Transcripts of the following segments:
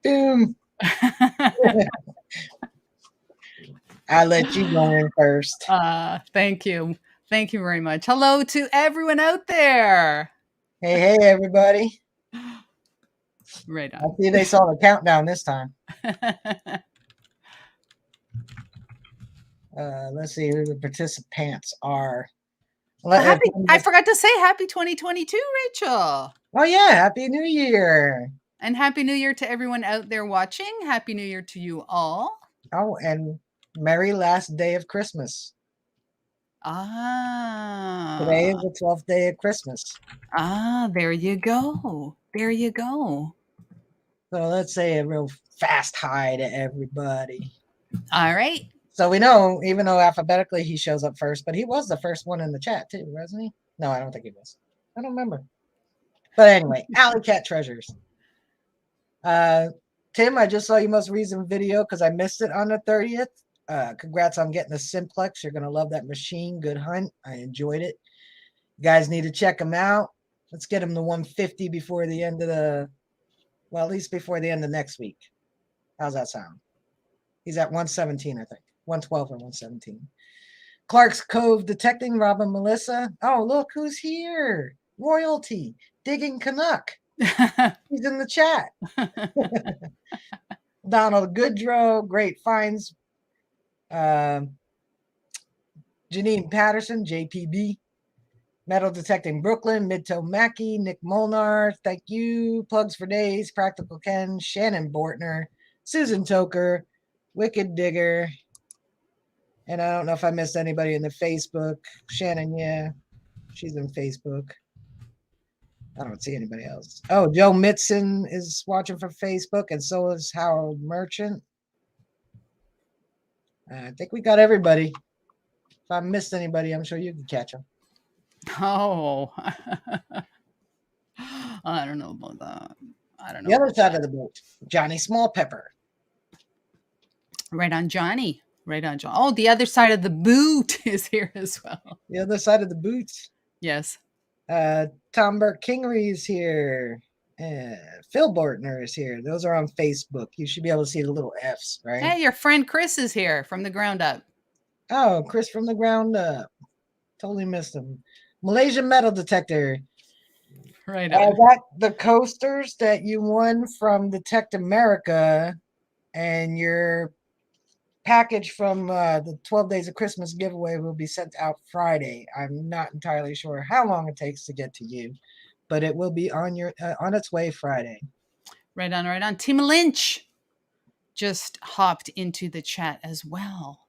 Boom. I'll let you go in first. Thank you. Thank you very much. Hello to everyone out there. Hey, everybody. Right I on. see they saw the countdown this time. Let's see who the participants are. I forgot to say happy 2022, Rachel. Oh, yeah. Happy New Year. And happy New Year to everyone out there watching. Happy New Year to you all. Oh, and merry last day of Christmas. Today is the 12th day of Christmas. There you go. There you go. So let's say a real fast hi to everybody. All right. So we know, even though alphabetically he shows up first, but he was the first one in the chat too, wasn't he? No, I don't think he was. I don't remember. But anyway, Alley Cat Treasures. Tim, I just saw your most recent video because I missed it on the 30th. Congrats on getting the Simplex. You're going to love that machine. Good hunt. I enjoyed it. You guys need to check him out. Let's get him to 150 before the end of at least before the end of next week. How's that sound? He's at 117, I think. 112 or 117. Clark's Cove Detecting, Robin Melissa. Oh, look who's here. Royalty. Digging Canuck. He's in the chat. Donald Goodrow, Great Finds. Janine Patterson, JPB. Metal Detecting Brooklyn, Midtoe Mackey, Nick Molnar, thank you. Plugs for Days, Practical Ken, Shannon Bortner, Susan Toker, Wicked Digger. And I don't know if I missed anybody in the Facebook. Shannon, yeah, she's in Facebook. I don't see anybody else. Oh, Joe Mitson is watching from Facebook, and so is Howard Merchant. I think we got everybody. If I missed anybody, I'm sure you can catch them. Oh. I don't know about that. I don't know. The other side of the boat, Johnny Smallpepper. Right on, Johnny. Right on, John. Oh, the other side of the boot is here as well. The other side of the boots. Yes. Tom Burke Kingery is here. Phil Bortner is here. Those are on Facebook. You should be able to see the little F's, right? Hey, your friend Chris is here from the ground up. Oh, Chris from the ground up. Totally missed him. Malaysian Metal Detector. Right I on. got the coasters that you won from Detect America, and your package from the 12 Days of Christmas giveaway will be sent out Friday. I'm not entirely sure how long it takes to get to you, but it will be on its way Friday. Right on, right on. Tim Lynch just hopped into the chat as well.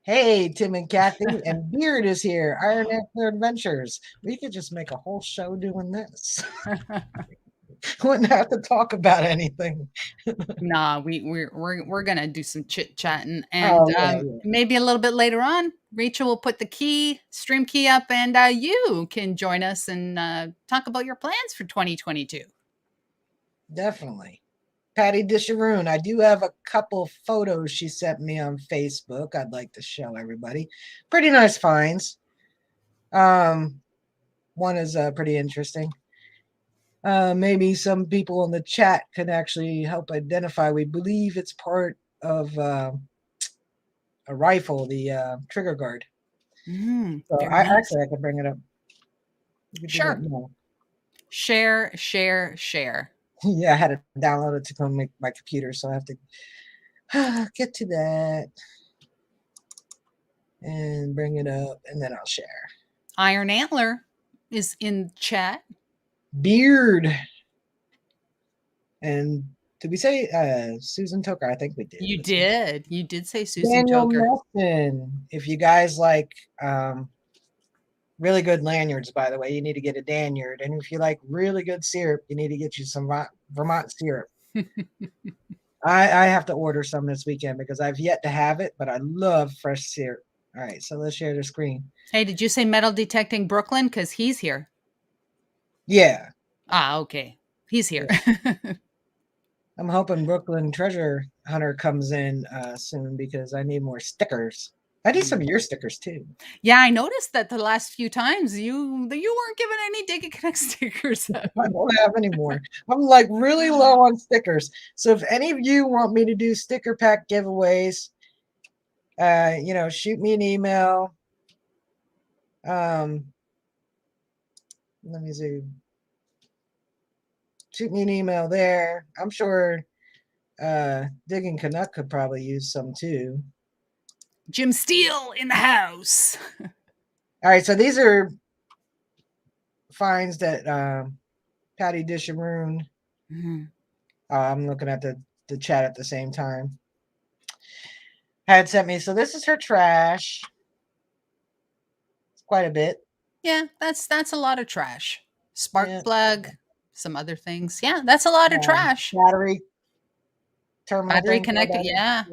Hey, Tim and Kathy, and Beard is here. Iron Antler Adventures. We could just make a whole show doing this. Wouldn't have to talk about anything. Nah, we're gonna do some chit chatting, and maybe a little bit later on, Rachel will put the stream key up, and you can join us and talk about your plans for 2022. Definitely. Patty Disharoon, I do have a couple photos she sent me on Facebook I'd like to show everybody. Pretty nice finds. One is pretty interesting. Maybe some people in the chat can actually help identify. We believe it's part of a rifle, the trigger guard. So nice. I can bring it up. Sure. Share. Yeah, I had to download it to come make my computer, so I have to get to that and bring it up, and then I'll share. Iron Antler is in chat. Beard. And did we say Susan Toker? I think we did. You did. You did say Susan Daniel Toker. Nelson. If you guys like really good lanyards, by the way, you need to get a Danyard. And if you like really good syrup, you need to get you some Vermont syrup. I have to order some this weekend because I've yet to have it, but I love fresh syrup. All right, so let's share the screen. Hey, did you say Metal Detecting Brooklyn? Because he's here. Yeah. Okay. He's here. Yeah. I'm hoping Brooklyn Treasure Hunter comes in soon because I need more stickers. I need some of your stickers too. Yeah, I noticed that the last few times you weren't giving any Dig Connect stickers out. I don't have any more. I'm like really low on stickers. So if any of you want me to do sticker pack giveaways, shoot me an email. Let me see. Shoot me an email there. I'm sure Digging Canuck could probably use some too. Jim Steele in the house. All right, so these are finds that Patty Disharoon. Mm-hmm. I'm looking at the chat at the same time. Had sent me. So this is her trash. It's quite a bit. Yeah, that's a lot of trash. Spark plug, some other things. Yeah, that's a lot of trash. Battery terminal Battery thing. connected. Yeah,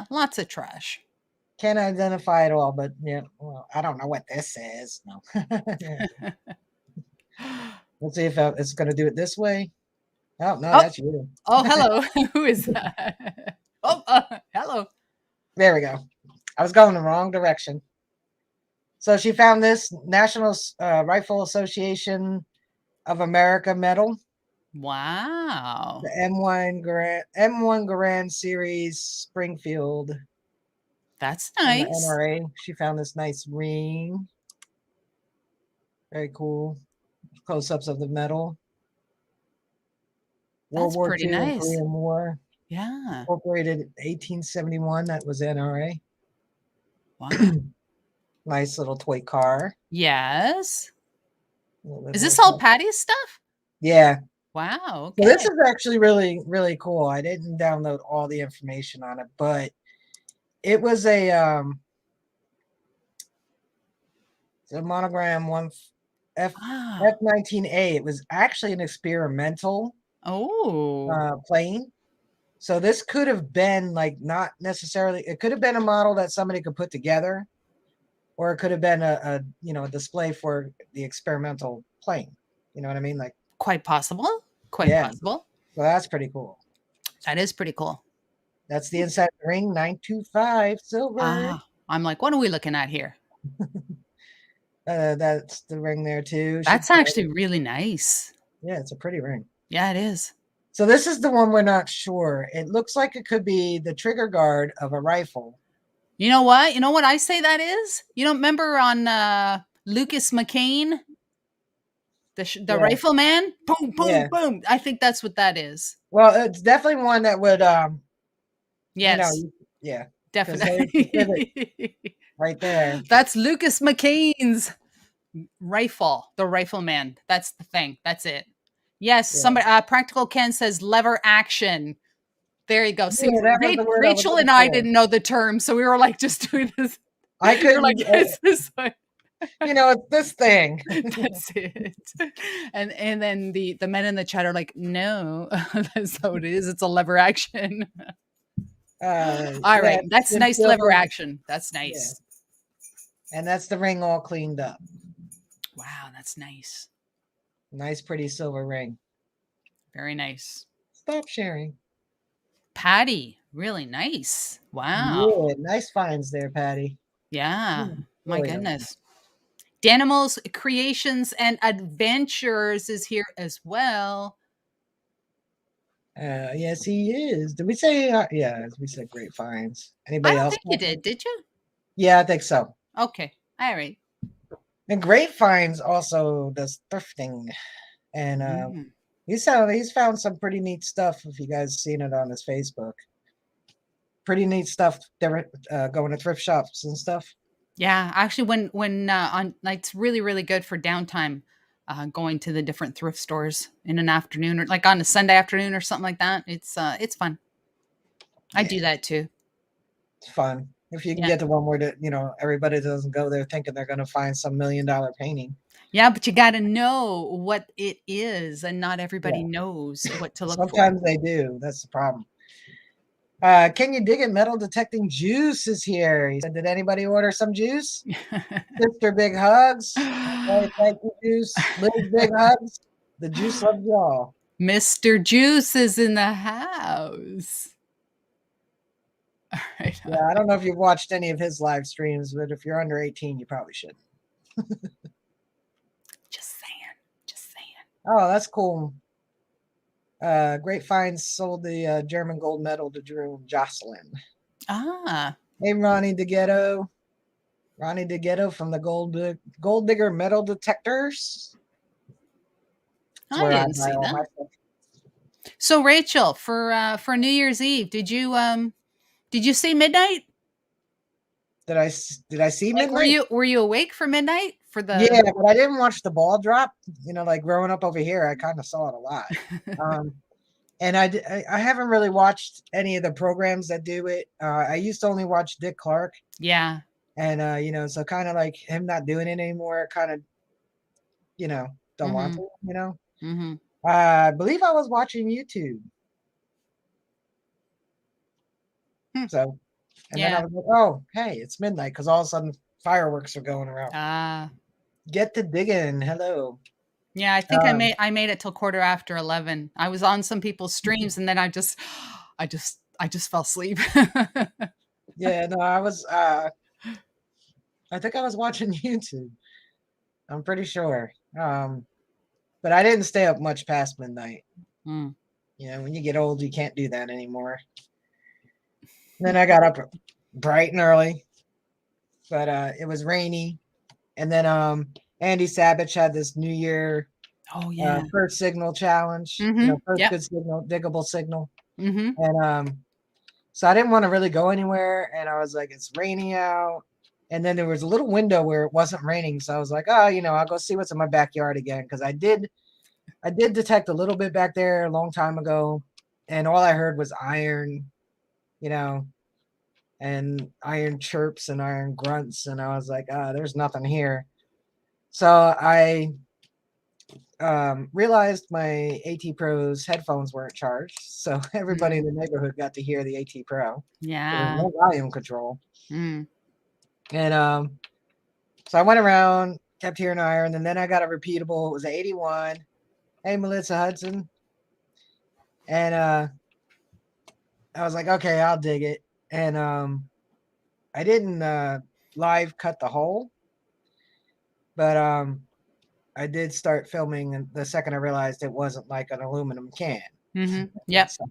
lots of trash. Can't identify it all, but yeah, well, I don't know what this is. No. Let's see if it's going to do it this way. Oh, no, that's you. Oh, hello. Who is that? Oh, hello. There we go. I was going the wrong direction. So she found this National Rifle Association of America medal. Wow. The M1 Garand Series Springfield. That's nice. NRA. She found this nice ring. Very cool. Close-ups of the medal. World War II and Korean War. Yeah. Incorporated 1871. That was NRA. Wow. Nice little toy car. Yes. Is this all Patty's stuff? Yeah. Wow. Okay. So this is actually really, really cool. I didn't download all the information on it, but it was a monogram F-19A. It was actually an experimental plane. So this could have been like not necessarily. It could have been a model that somebody could put together, or it could have been a display for the experimental plane. You know what I mean? Like quite possible. Quite possible. So that's pretty cool. That is pretty cool. That's the inside ring, 925 silver. I'm like, what are we looking at here? That's the ring there too. That's actually really nice. Yeah, it's a pretty ring. Yeah, it is. So this is the one we're not sure. It looks like it could be the trigger guard of a rifle. You know what? You know what I say that is? You don't remember on Lucas McCain? The rifleman? Boom, boom, boom. I think that's what that is. Well, it's definitely one that would yes. Definitely. Right there. That's Lucas McCain's rifle, the rifleman. That's the thing. That's it. Yes, somebody Practical Ken says lever action. There you go. See, Rachel and I didn't know the term, so we were like just doing this. I couldn't like this one. It's this thing. That's it. And then the men in the chat are like, no, that's how it is. It's a lever action. All right. That's nice lever action. That's nice. Yeah. And that's the ring all cleaned up. Wow, that's nice. Nice, pretty silver ring. Very nice. Stop sharing. Patty, really nice. Wow. Yeah, nice finds there, Patty. Yeah. My goodness. Danimals Creations and Adventures is here as well. Yes, he is. Did we say? We said great finds. Anybody else? I think you did. Did you? Yeah, I think so. Okay. All right. And Great Finds also does thrifting, and he's found some pretty neat stuff. If you guys seen it on his Facebook, pretty neat stuff. They're going to thrift shops and stuff. Yeah, actually, when on it's really, really good for downtime, going to the different thrift stores in an afternoon or like on a Sunday afternoon or something like that. It's fun. I do that too. It's fun if you can get to one where everybody doesn't go there thinking they're going to find some $1 million painting. Yeah, but you got to know what it is, and not everybody knows what to look for. Sometimes they do. That's the problem. Can you dig it? Metal detecting juice is here. He said, did anybody order some juice? Sister, big hugs. Thank you, Juice. Little big hugs. The juice loves y'all. Mr. Juice is in the house. All right. Yeah, I don't know if you've watched any of his live streams, but if you're under 18, you probably shouldn't. Just saying. Just saying. Oh, that's cool. Great Finds sold the German gold medal to Drew and Jocelyn. Ah. Hey, Ronnie DeGhetto. Ronnie DeGhetto from the Gold Digger Metal Detectors. That's I where I didn't buy see all that. my stuff. So Rachel, for New Year's Eve, did you see Midnight? Did I see Like, Midnight? were you awake for Midnight for Yeah, the? but I didn't watch the ball drop. You know, like growing up over here, I kind of saw it a lot. Um, and I haven't really watched any of the programs that do it. I used to only watch Dick Clark, Yeah. and you know, so kind of like him not doing it anymore, kind of, you know, don't want Mm-hmm. to. You know, Mm-hmm. I believe I was watching YouTube, Hmm. so and then I Yeah. was like, oh, hey, it's midnight because all of a sudden fireworks are going around. Ah. Get to digging. Hello. Yeah, I think Um, I made it till 11:15. I was on some people's streams and then I just fell asleep. yeah, no, I think I was watching YouTube. I'm pretty sure. But I didn't stay up much past midnight. Mm. You know, when you get old, you can't do that anymore. Then I got up bright and early, but it was rainy. And then Andy Savage had this New Year Oh yeah. first signal challenge. You know, Mhm. first Yep. good signal, diggable signal. Mhm. And so I didn't want to really go anywhere. And I was like, it's raining out. And then there was a little window where it wasn't raining. So I was like, oh, you know, I'll go see what's in my backyard again. Because I did detect a little bit back there a long time ago. And all I heard was iron, you know, and iron chirps and iron grunts. And I was like, ah, there's nothing here. So I realized my AT Pro's headphones weren't charged. So everybody in Mm. the neighborhood got to hear the AT Pro. There was Yeah. no volume control. Mm. And so I went around, kept hearing iron, and then I got a repeatable. It was an 81. Hey, Melissa Hudson. And I was like, okay, I'll dig it. And I didn't live cut the hole, but I did start filming the second I realized it wasn't like an aluminum can. Mhm. Yep. So,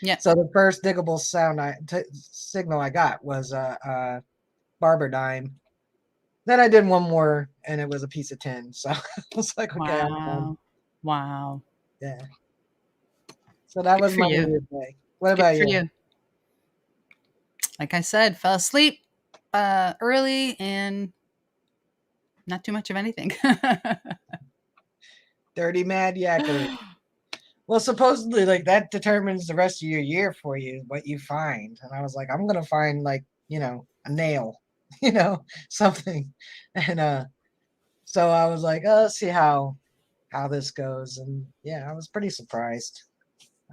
Yep. so the first diggable signal I got was barber dime. Then I did one more, and it was a piece of tin. So I was like, okay, I'm done. Wow. Wow. Yeah. So that Good was for my New you. Year's Day. What Good about for you? you. Like I said, fell asleep early and not too much of anything. Dirty Mad Yakkery. Well, supposedly, like that determines the rest of your year for you, what you find. And I was like, I'm gonna find like, you know, a nail, you know, something. And so I was like, oh, let's see how this goes. And yeah, I was pretty surprised.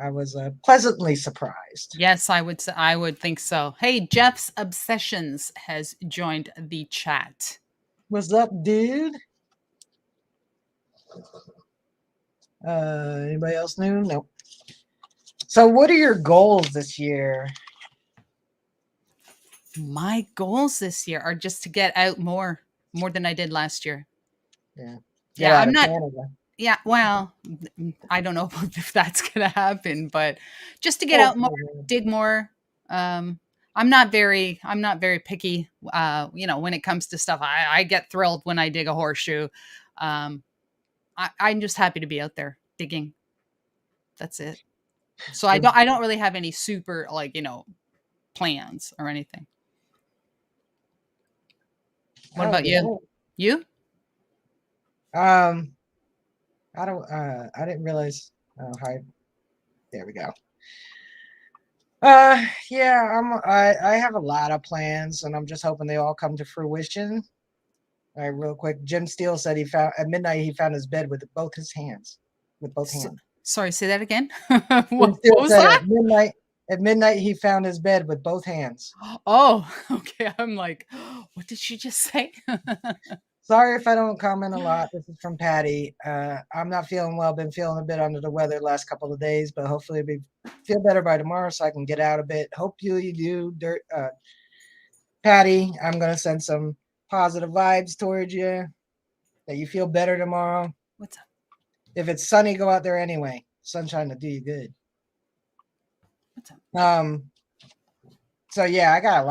I was pleasantly surprised. Yes, I would think so. Hey, Jeff's Obsessions has joined the chat. What's up, dude? Anybody else new? Nope. So what are your goals this year? My goals this year are just to get out more than I did last year. Yeah. Get Yeah, out I'm of not Canada. yeah, well, I don't know if that's gonna happen, but just to get out more, Hopefully. dig more. Um, I'm not very picky. You know, when it comes to stuff, I get thrilled when I dig a horseshoe. Um, I'm just happy to be out there digging. That's it. So Good. I don't really have any super like, you know, plans or anything. What Oh about you? yeah. You? Um, I didn't realize how there we go. Yeah, I have a lot of plans and I'm just hoping they all come to fruition. All right, real quick. Jim Steele said he found at midnight he found his bed with both his hands. With both S hands. Sorry, say that again. Jim What Steele was said that? at midnight he found his bed with both hands. Oh, okay. I'm like, what did she just say? Sorry if I don't comment a lot. This is from Patty. I'm not feeling well. Been feeling a bit under the weather the last couple of days, but hopefully feel better by tomorrow so I can get out a bit. Hope you do, Patty. I'm gonna send some positive vibes towards you. That you feel better tomorrow. What's up? If it's sunny, go out there anyway. Sunshine will do you good. What's up? So yeah, I got a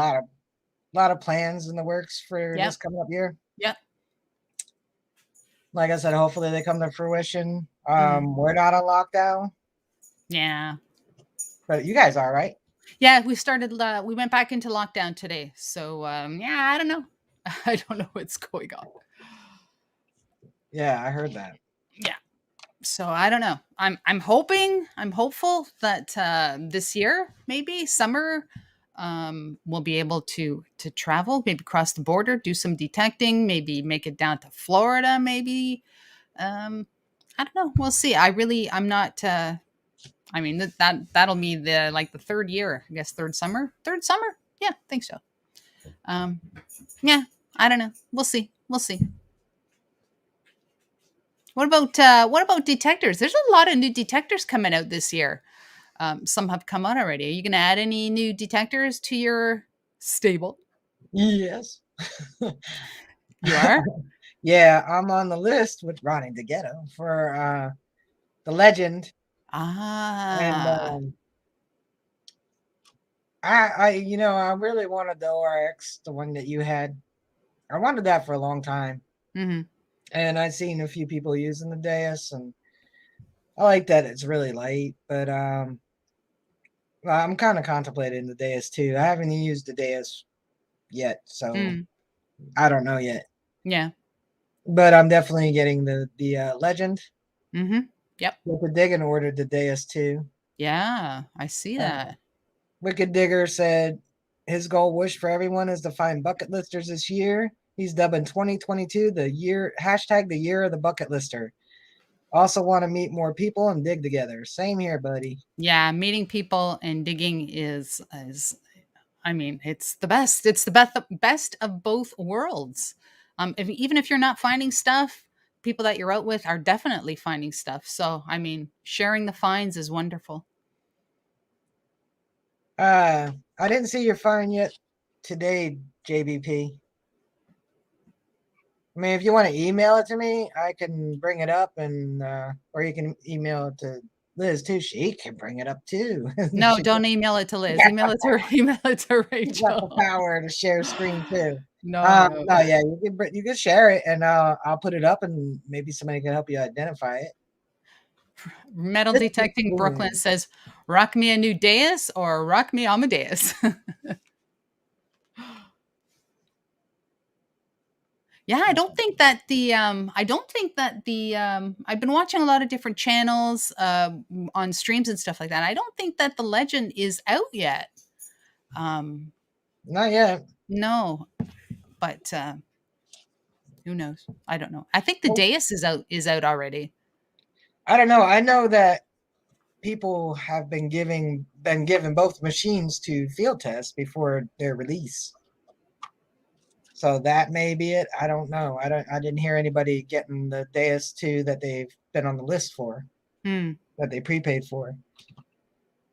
lot of plans in the works for this coming up year. Yep. Like I said, hopefully they come to fruition. We're not on lockdown. Yeah. But you guys are, right? Yeah, we went back into lockdown today. So yeah, I don't know. I don't know what's going on. Yeah, I heard that. Yeah. So I don't know. I'm hopeful that this year, maybe summer, we'll be able to travel, maybe cross the border, do some detecting, maybe make it down to Florida, maybe. I don't know. We'll see. I'm not. I mean that'll be the third year, I guess. Third summer. Yeah, I think so. Yeah, I don't know. We'll see. What about detectors? There's a lot of new detectors coming out this year. Some have come out already. Are you going to add any new detectors to your stable? Yes. You are? Yeah, I'm on the list with Ronnie DeGhetto for the legend. And Ah. I really wanted the ORX, the one that you had. I wanted that for a long time. Mm-hmm. And I've seen a few people using the Deus, and I like that it's really light, but I'm kind of contemplating the Deus too. I haven't used the Deus yet, so I don't know yet. Yeah. But I'm definitely getting the legend. Mm-hmm. Yep. Wicked Digger ordered the Deus too. Yeah, I see that. Wicked Digger said his goal wish for everyone is to find bucket listers this year. He's dubbing 2022 the year of the bucket lister. Also want to meet more people and dig together. Same here, buddy. Yeah, meeting people and digging is I mean, it's the best. It's the best of both worlds. Even if you're not finding stuff, people that you're out with are definitely finding stuff. So, I mean, sharing the finds is wonderful. I didn't see your find yet today, JBP. I mean, if you want to email it to me, I can bring it up, and or you can email it to Liz too. She can bring it up too. No, don't email it to Liz. Email it to She's got the Rachel. power to share screen too. No. No, yeah, you can share it, and I'll put it up, and maybe somebody can help you identify it. Metal Detecting Brooklyn says, "Rock me a new Deus or rock me Amadeus." Yeah, I don't think that I've been watching a lot of different channels on streams and stuff like that. I don't think that the legend is out yet. Not yet. No, but who knows? I don't know. I think the Deus is out already. I don't know. I know that people have been given both machines to field test before their release. So that may be it. I don't know. I didn't hear anybody getting the Deus 2 that they've been on the list for, that they prepaid for.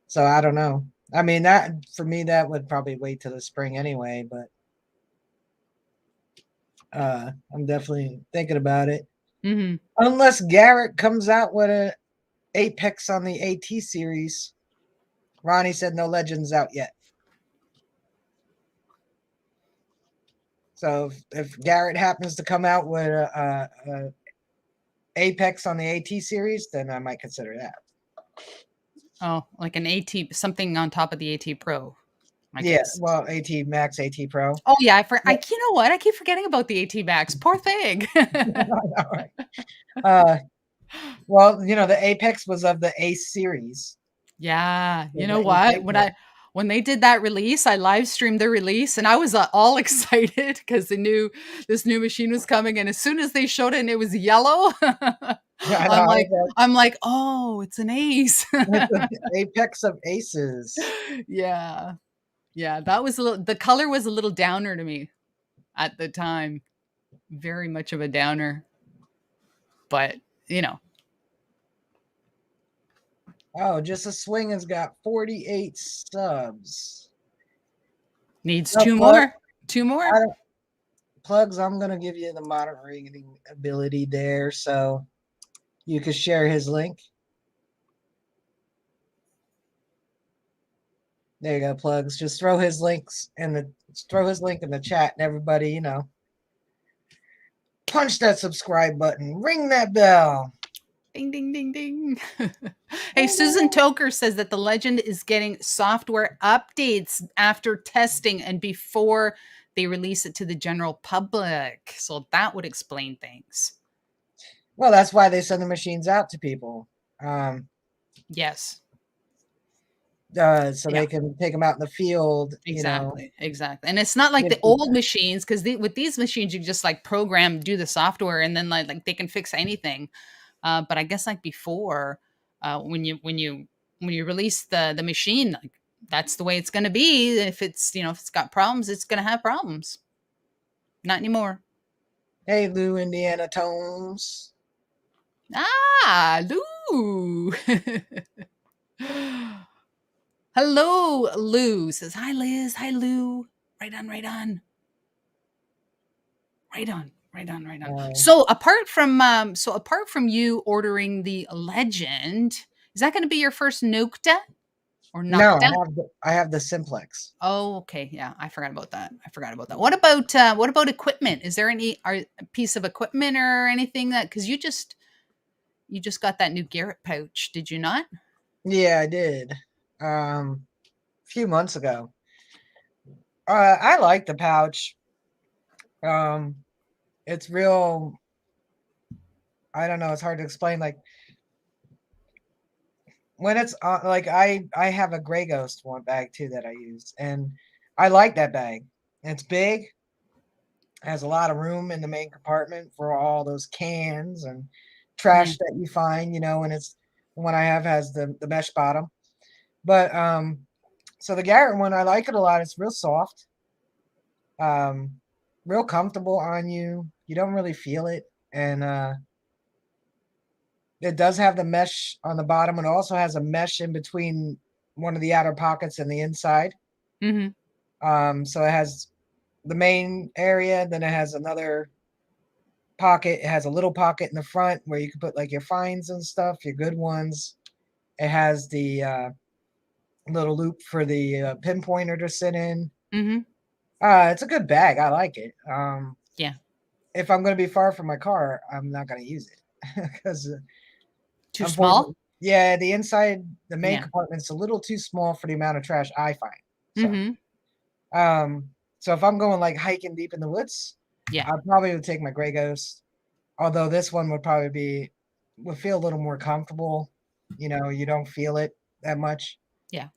So I don't know. I mean, that for me, that would probably wait till the spring anyway, but I'm definitely thinking about it. Mm-hmm. Unless Garrett comes out with a Apex on the AT series. Ronnie said no Legends out yet. So if Garrett happens to come out with a Apex on the AT series, then I might consider that. Oh, like an AT, something on top of the AT Pro. I guess. Well, AT Max, AT Pro. Oh yeah, you know what? I keep forgetting about the AT Max. Poor thing. Well, the Apex was of the Ace series. Yeah, you know what? When they did that release, I live streamed the release, and I was all excited because they knew this new machine was coming. And as soon as they showed it, and it was yellow, I'm like, oh, it's an Ace. Apex of Aces. Yeah, that was the color was a little downer to me at the time. very much of a downer, but you know, Oh, Just a Swing has got 48 subs. needs No two plug. more. Two more. I don't, plugs. I'm gonna give you the moderating ability there, so you can share his link. There you go, plugs. Just throw his links in the link in the chat, and everybody, punch that subscribe button, ring that bell. Ding, ding, ding, ding. Hey, Susan Toker says that the Legend is getting software updates after testing and before they release it to the general public. So that would explain things. Well, that's why they send the machines out to people. Yes. So they can take them out in the field. Exactly. And it's not like the old machines, because with these machines you just like program, do the software, and then like they can fix anything. But I guess like before, when you release the machine, like that's the way it's going to be. If it's if it's got problems, it's going to have problems. Not anymore. Hey, Lou, Indiana Tones. Ah, Lou. Hello, Lou says hi, Liz. Hi, Lou. Right on, right on. Right on, right on, right on. So apart from you ordering the Legend, is that going to be your first Nocta or No, Nocta? I have the Simplex. Oh, okay. Yeah, I forgot about that. What about equipment? Is there any piece of equipment or anything that, because you just got that new Garrett pouch, did you not? Yeah, I did. A few months ago. I like the pouch. It's real. I don't know. It's hard to explain. Like when it's like I have a Gray Ghost one bag too that I use, and I like that bag. It's big, has a lot of room in the main compartment for all those cans and trash that you find. And it's the one I have has the mesh bottom. But so the Garrett one, I like it a lot. It's real soft, real comfortable on you. You don't really feel it, and it does have the mesh on the bottom. It also has a mesh in between one of the outer pockets and the inside. So it has the main area, then it has another pocket. It has a little pocket in the front where you can put like your fines and stuff, your good ones. It has the little loop for the pinpointer to sit in. It's a good bag. I like it. Yeah. If I'm going to be far from my car, I'm not going to use it because too small. Yeah, the inside, the main compartment's a little too small for the amount of trash I find. So if I'm going like hiking deep in the woods, I probably would take my Gray Ghost. Although this one would feel a little more comfortable. You don't feel it that much. Yeah.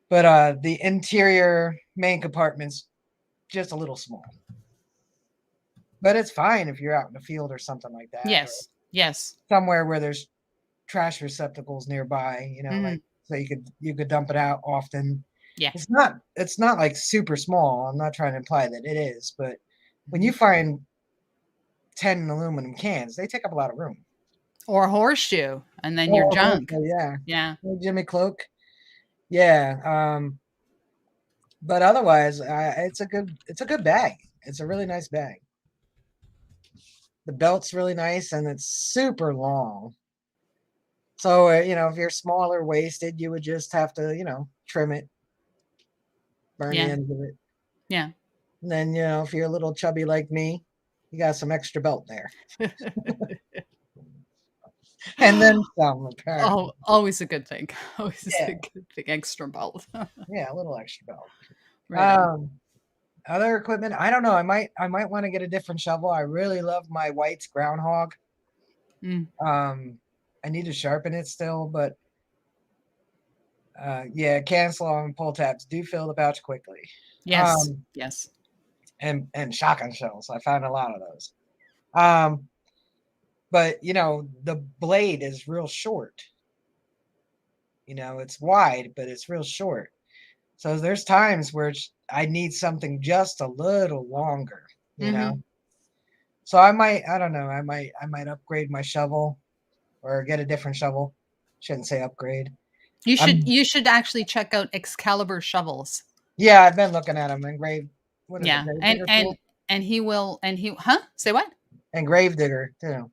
But the interior main compartment's just a little small. But it's fine if you're out in the field or something like that. Yes. Somewhere where there's trash receptacles nearby, like so you could dump it out often. Yeah. It's not like super small. I'm not trying to imply that it is, but when you find 10 aluminum cans, they take up a lot of room. Or a horseshoe, and then you're junk. Yeah. Jimmy Cloak. Yeah. But otherwise, it's a good bag. It's a really nice bag. The belt's really nice and it's super long. So, if you're smaller waisted, you would just have to, trim it, burn the ends of it. Yeah. And then, if you're a little chubby like me, you got some extra belt there. And then some, apparently. Oh, always a good thing. Always a good thing. Extra belt. Yeah, a little extra belt. Right. Other equipment, I don't know. I might want to get a different shovel. I really love my White's Groundhog. I need to sharpen it still, but cancel on pull tabs do fill the pouch quickly. Yes. And shotgun shells. I found a lot of those. But the blade is real short. It's wide, but it's real short. So there's times where I need something just a little longer, So I don't know, I might upgrade my shovel or get a different shovel. Shouldn't say upgrade. You should actually check out Excalibur shovels. Yeah, I've been looking at them. Engraved, what is it, Yeah, grave digger tool? and he will and he huh? Say what? And grave digger too.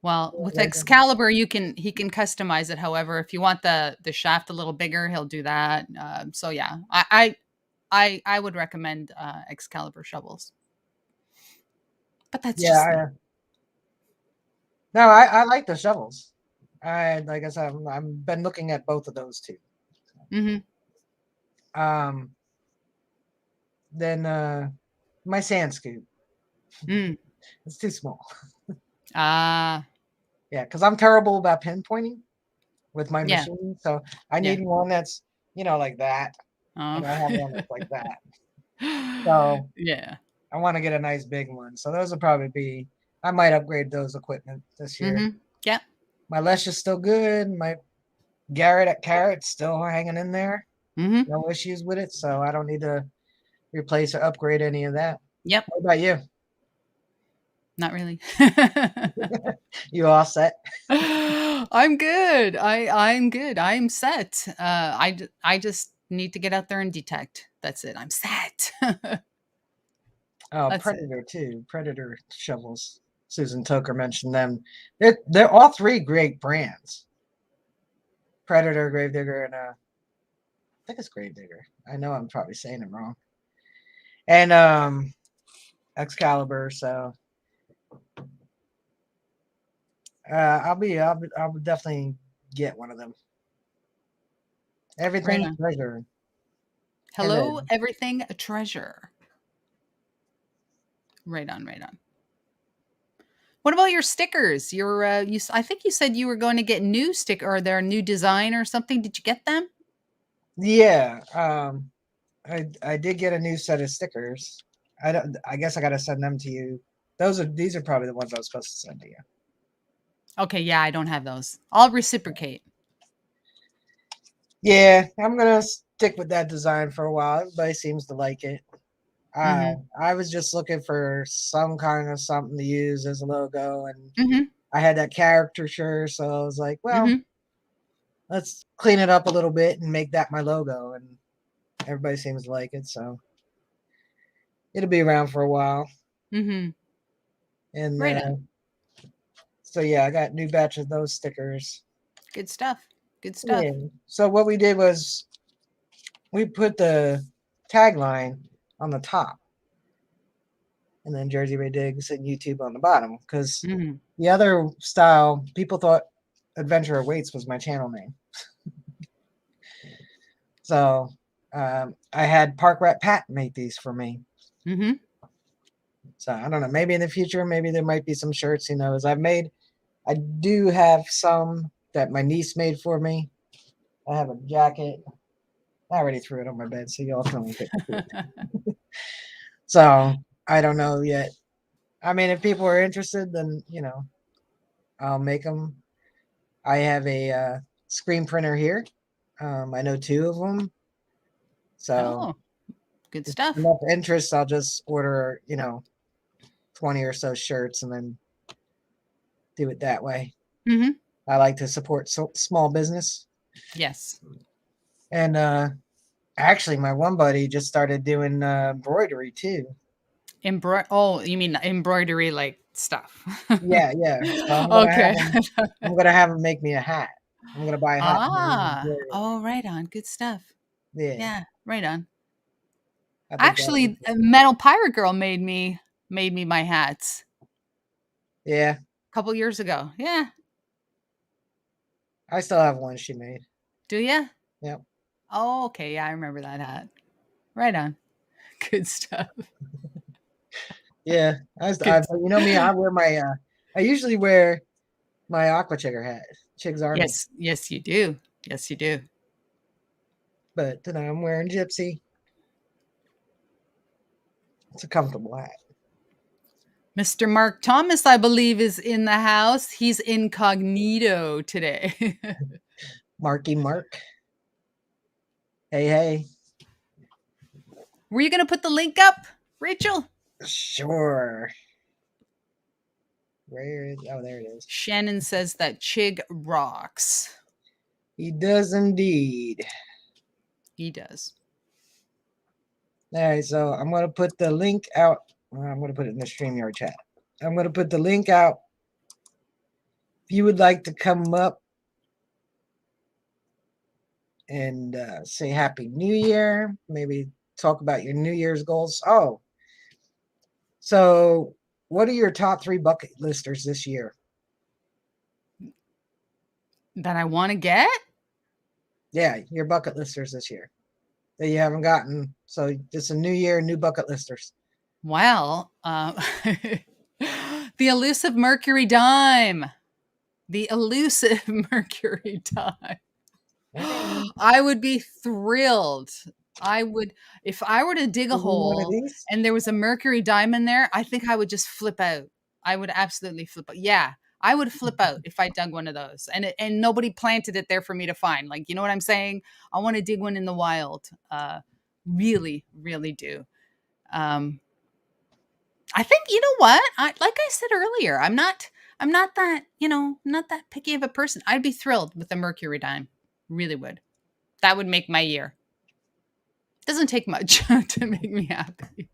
Well, Yeah, with grave digger. Excalibur, he can customize it. However, if you want the shaft a little bigger, he'll do that. So yeah, I would recommend Excalibur shovels, but that's Yeah, just me. no, I like the shovels. I like I said, I've been looking at both of those too. Mm-hmm. Um, then my sand scoop. Mm. It's too small. Ah, Yeah, because I'm terrible about pinpointing with my yeah, machine. So I yeah. need one that's, like that. Oh. And I have one that's like that. So Yeah. I want to get a nice big one. So those will probably be, I might upgrade those equipment this year. Mm-hmm. Yeah. My Lesh is still good. My Garrett at Carrot's still hanging in there. Mm-hmm. No issues with it. So I don't need to replace or upgrade any of that. Yep. What about you? Not really. You all set? I'm good. I'm good. I'm set. I just need to get out there and detect. That's it. I'm set. Oh, That's it. Predator too. Predator shovels. Susan Toker mentioned them. They're all three great brands. Predator, Gravedigger, and I think it's Gravedigger. I know I'm probably saying it wrong. And Excalibur. So I'll definitely get one of them. Right Everything on. treasure. And Hello, then everything a treasure. Right on. Right on. What about your stickers? I think you said you were going to get new stick or their new design or something. Did you get them? yeah, I did get a new set of stickers. I guess I gotta send them to you. These are probably the ones I was supposed to send to you. Okay, yeah, I don't have those. I'll reciprocate. Yeah, I'm gonna stick with that design for a while. Everybody seems to like it. Uh, Mhm. I was just looking for some kind of something to use as a logo, and Mhm. I had that caricature, so I was like, well, Mhm. let's clean it up a little bit and make that my logo. And everybody seems to like it, so it'll be around for a while. Mhm. And Right on. so yeah, I got new batch of those stickers. Good stuff. Good stuff. Yeah. So what we did was we put the tagline on the top, and then Jersey Ray Diggs and YouTube on the bottom, because Mhm. the other style people thought Adventure Awaits was my channel name. So I had Park Rat Pat make these for me. Mhm. So I don't know. Maybe in the future, maybe there might be some shirts. Who knows? I do have some that my niece made for me. I have a jacket. I already threw it on my bed, so y'all can only pick it. So I don't know yet. I mean, if people are interested, then I'll make them. I have a screen printer here. I know two of them. So Oh, good if stuff. enough interest, I'll just order 20 or so shirts and then do it that way. Mhm. I like to support small business. Yes. And actually, my one buddy just started doing embroidery too. Oh, you mean embroidery like stuff. Yeah, yeah. So Okay. I'm gonna have him make me a hat. I'm gonna buy a hat and have him Ah. embroider Oh, right on. Good stuff. it. Yeah, Yeah, right on. I think that's Actually, a interesting. Metal Pirate Girl made me my hats Yeah, a couple years ago. Yeah. I still have one she made. Do you? Yep. Oh, okay. Yeah, I remember that hat. Right on. Good stuff. Yeah, Good. you know me. I wear my. I usually wear my Aqua Chigger hat, Chig's Army, Yes, yes, you do. Yes, you do. but today I'm wearing Gypsy. It's a comfortable hat. Mr. Mark Thomas, I believe, is in the house. He's incognito today. Marky Mark. Hey, hey. Were you going to put the link up, Rachel? Sure. Where is? Oh, there it is. Shannon says that Chig rocks. He does indeed. He does. All right, so I'm going to put the link out. I'm going to put it in the StreamYard chat. I'm going to put the link out. If you would like to come up and say Happy New Year, maybe talk about your New Year's goals. Oh, so what are your top 3 bucket listers this year? That I want to get? Yeah, your bucket listers this year that you haven't gotten. So it's a new year, new bucket listers. Well, the elusive Mercury dime. The elusive Mercury dime. I would be thrilled. I would, if I were to dig a One of hole these? and there was a Mercury diamond there, I think I would just flip out. I would absolutely flip out. Yeah, I would flip out if I dug one of those, and nobody planted it there for me to find. Like, you know what I'm saying? I want to dig one in the wild. Really, really do. I think, you know what? Like I said earlier, I'm not that, not that picky of a person. I'd be thrilled with a Mercury dime. Really would. That would make my year. Doesn't take much to make me happy.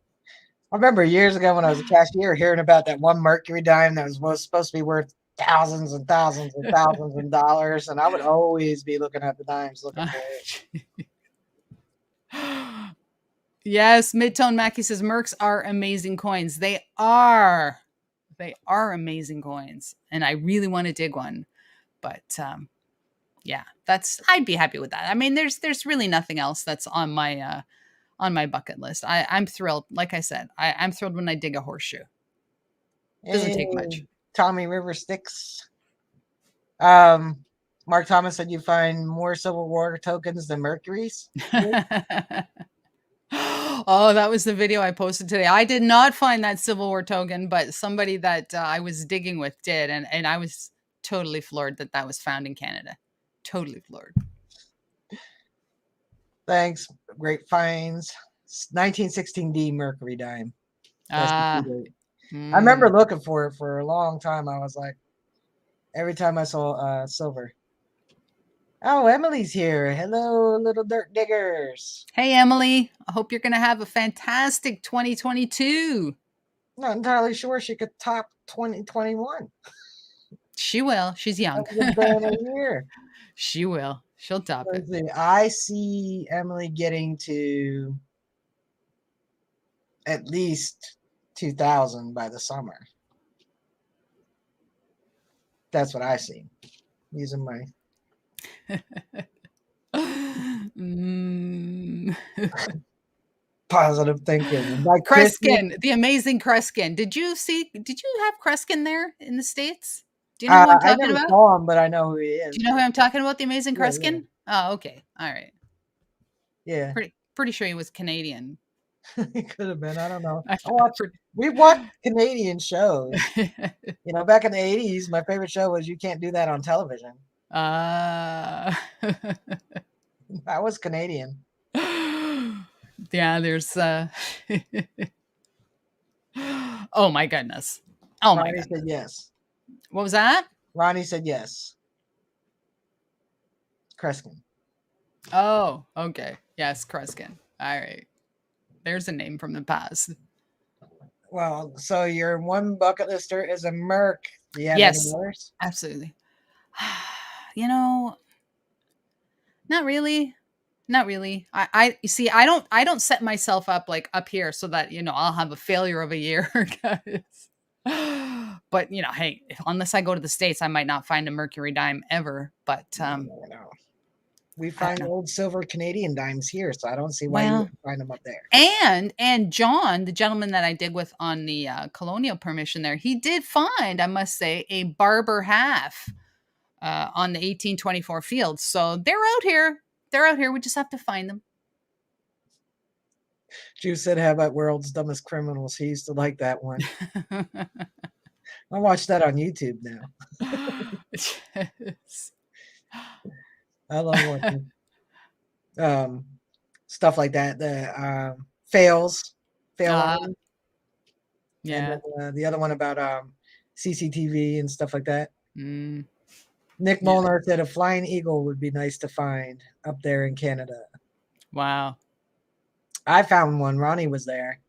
I remember years ago when I was a cashier hearing about that one Mercury dime that was supposed to be worth thousands and thousands and thousands of dollars, and I would always be looking at the dimes looking for it. Yes, Midtone Mackie says Mercs are amazing coins. They are. They are amazing coins, and I really want to dig one. But yeah, I'd be happy with that. I mean, there's really nothing else that's on my bucket list. I'm thrilled. Like I said, I'm thrilled when I dig a horseshoe. Doesn't take much. Tommy River Sticks. Mark Thomas said you find more Civil War tokens than Mercury's. Oh, that was the video I posted today. I did not find that Civil War token, but somebody that I was digging with did, and I was totally floored that was found in Canada. Totally floored. Thanks. Great finds. 1916D Mercury dime. I remember looking for it for a long time. I was like, every time I saw silver. Oh, Emily's here. Hello, little dirt diggers. Hey, Emily. I hope you're going to have a fantastic 2022. Not entirely sure she could top 2021. She will. She's young. She will. She'll top it. I see Emily getting to at least 2,000 by the summer. That's what I see. Using my positive thinking. Like Kreskin, the amazing Kreskin. Did you have Kreskin there in the States? Do you know who I'm talking about? I never saw him, but I know who he is. Do you know who I'm talking about? The amazing Kreskin? Yeah. Oh, okay. All right. Yeah. Pretty sure he was Canadian. He could have been. I don't know. We watched Canadian shows. Back in the 80s, my favorite show was You Can't Do That on Television. I was Canadian. Yeah, there's oh my goodness. Oh my goodness. Ronnie said yes. What was that? Ronnie said yes. Kreskin. Oh, okay. Yes, Kreskin. All right. There's a name from the past. Well, so your one bucket lister is a Merc. Do you have any others? Absolutely. Not really. Not really. You see, I don't set myself up like up here so that, I'll have a failure of a year, guys. But, hey, unless I go to the States, I might not find a Mercury dime ever. But no. We find old silver Canadian dimes here, so I don't see why you wouldn't find them up there. And John, the gentleman that I dig with on the colonial permission there, he did find, I must say, a barber half on the 1824 field. So they're out here. They're out here. We just have to find them. Drew said, how about World's Dumbest Criminals? He used to like that one. I watch that on YouTube now. Yes. I love watching stuff like that. The fails. Yeah. And then, the other one about CCTV and stuff like that. Mm, Nick yeah. Molnar said a flying eagle would be nice to find up there in Canada. Wow. I found one. Ronnie was there.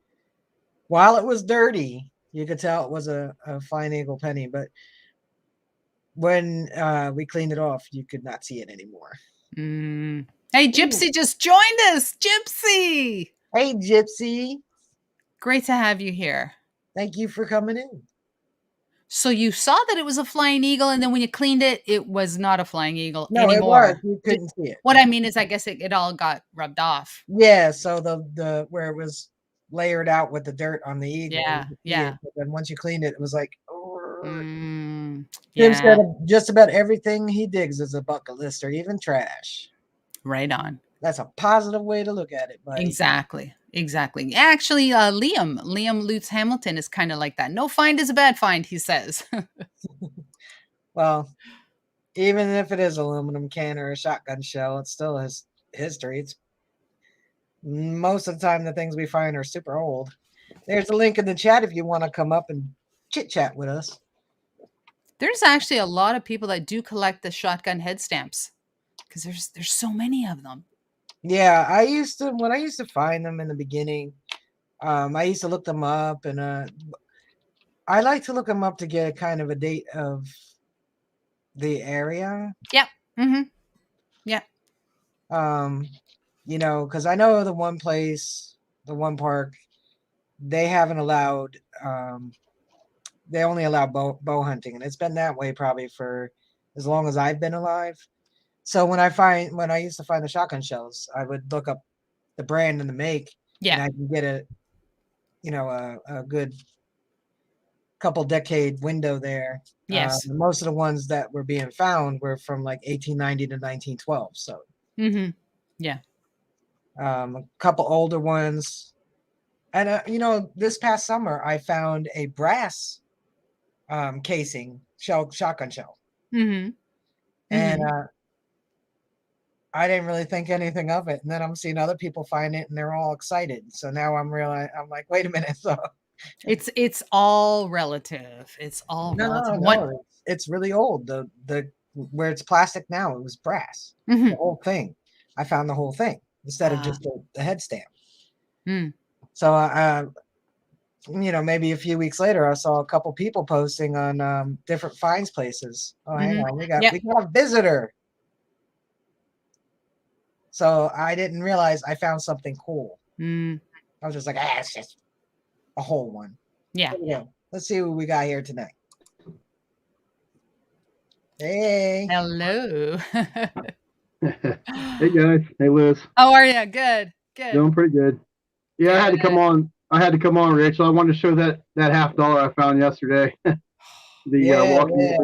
While it was dirty, you could tell it was a flying eagle penny, but when we cleaned it off, you could not see it anymore. Mm. Hey, Gypsy just joined us. Gypsy. Hey, Gypsy. Great to have you here. Thank you for coming in. So you saw that it was a flying eagle, and then when you cleaned it, it was not a flying eagle No, anymore. it was. You couldn't see it. What I mean is, I guess it all got rubbed off. Yeah, so the where it was layered out with the dirt on the eagle. Yeah. But then once you cleaned it, it was like, yeah. Instead of just about everything he digs is a bucket list or even trash. Right on. That's a positive way to look at it, buddy. Exactly. Actually, Liam Lutz Hamilton is kind of like that. No find is a bad find, he says. Well, even if it is aluminum can or a shotgun shell, it still has history. It's most of the time the things we find are super old. There's a link in the chat if you want to come up and chit chat with us. There's actually a lot of people that do collect the shotgun head stamps because there's so many of them. Yeah, when I used to find them in the beginning, I used to look them up, and I like to look them up to get kind of a date of the area. Yep. Mm-hmm. Yeah. Because I know the one place, the one park, they haven't allowed. They only allow bow hunting, and it's been that way probably for as long as I've been alive. So when I used to find the shotgun shells, I would look up the brand and the make, and I can get a good couple decade window there. Yes. Most of the ones that were being found were from like 1890 to 1912. So, yeah. A couple older ones, and this past summer I found a brass casing shotgun shell, and I didn't really think anything of it, and then I'm seeing other people find it, and they're all excited. So now I'm like, wait a minute, so it's all relative. It's all relative. No, it's really old. The where it's plastic now, it was brass. The whole thing. I found the whole thing instead of just the head stamp. So maybe a few weeks later, I saw a couple people posting on different finds places. Oh, hang on, we got a visitor. So I didn't realize I found something cool. I was just like, it's just a whole one. Yeah. Let's see what we got here tonight. Hey. Hello. Hey guys. Hey Liz. How are you? Good. Doing pretty good. Yeah, good. I had to come on, Rachel. I wanted to show that $50 I found yesterday. Walking.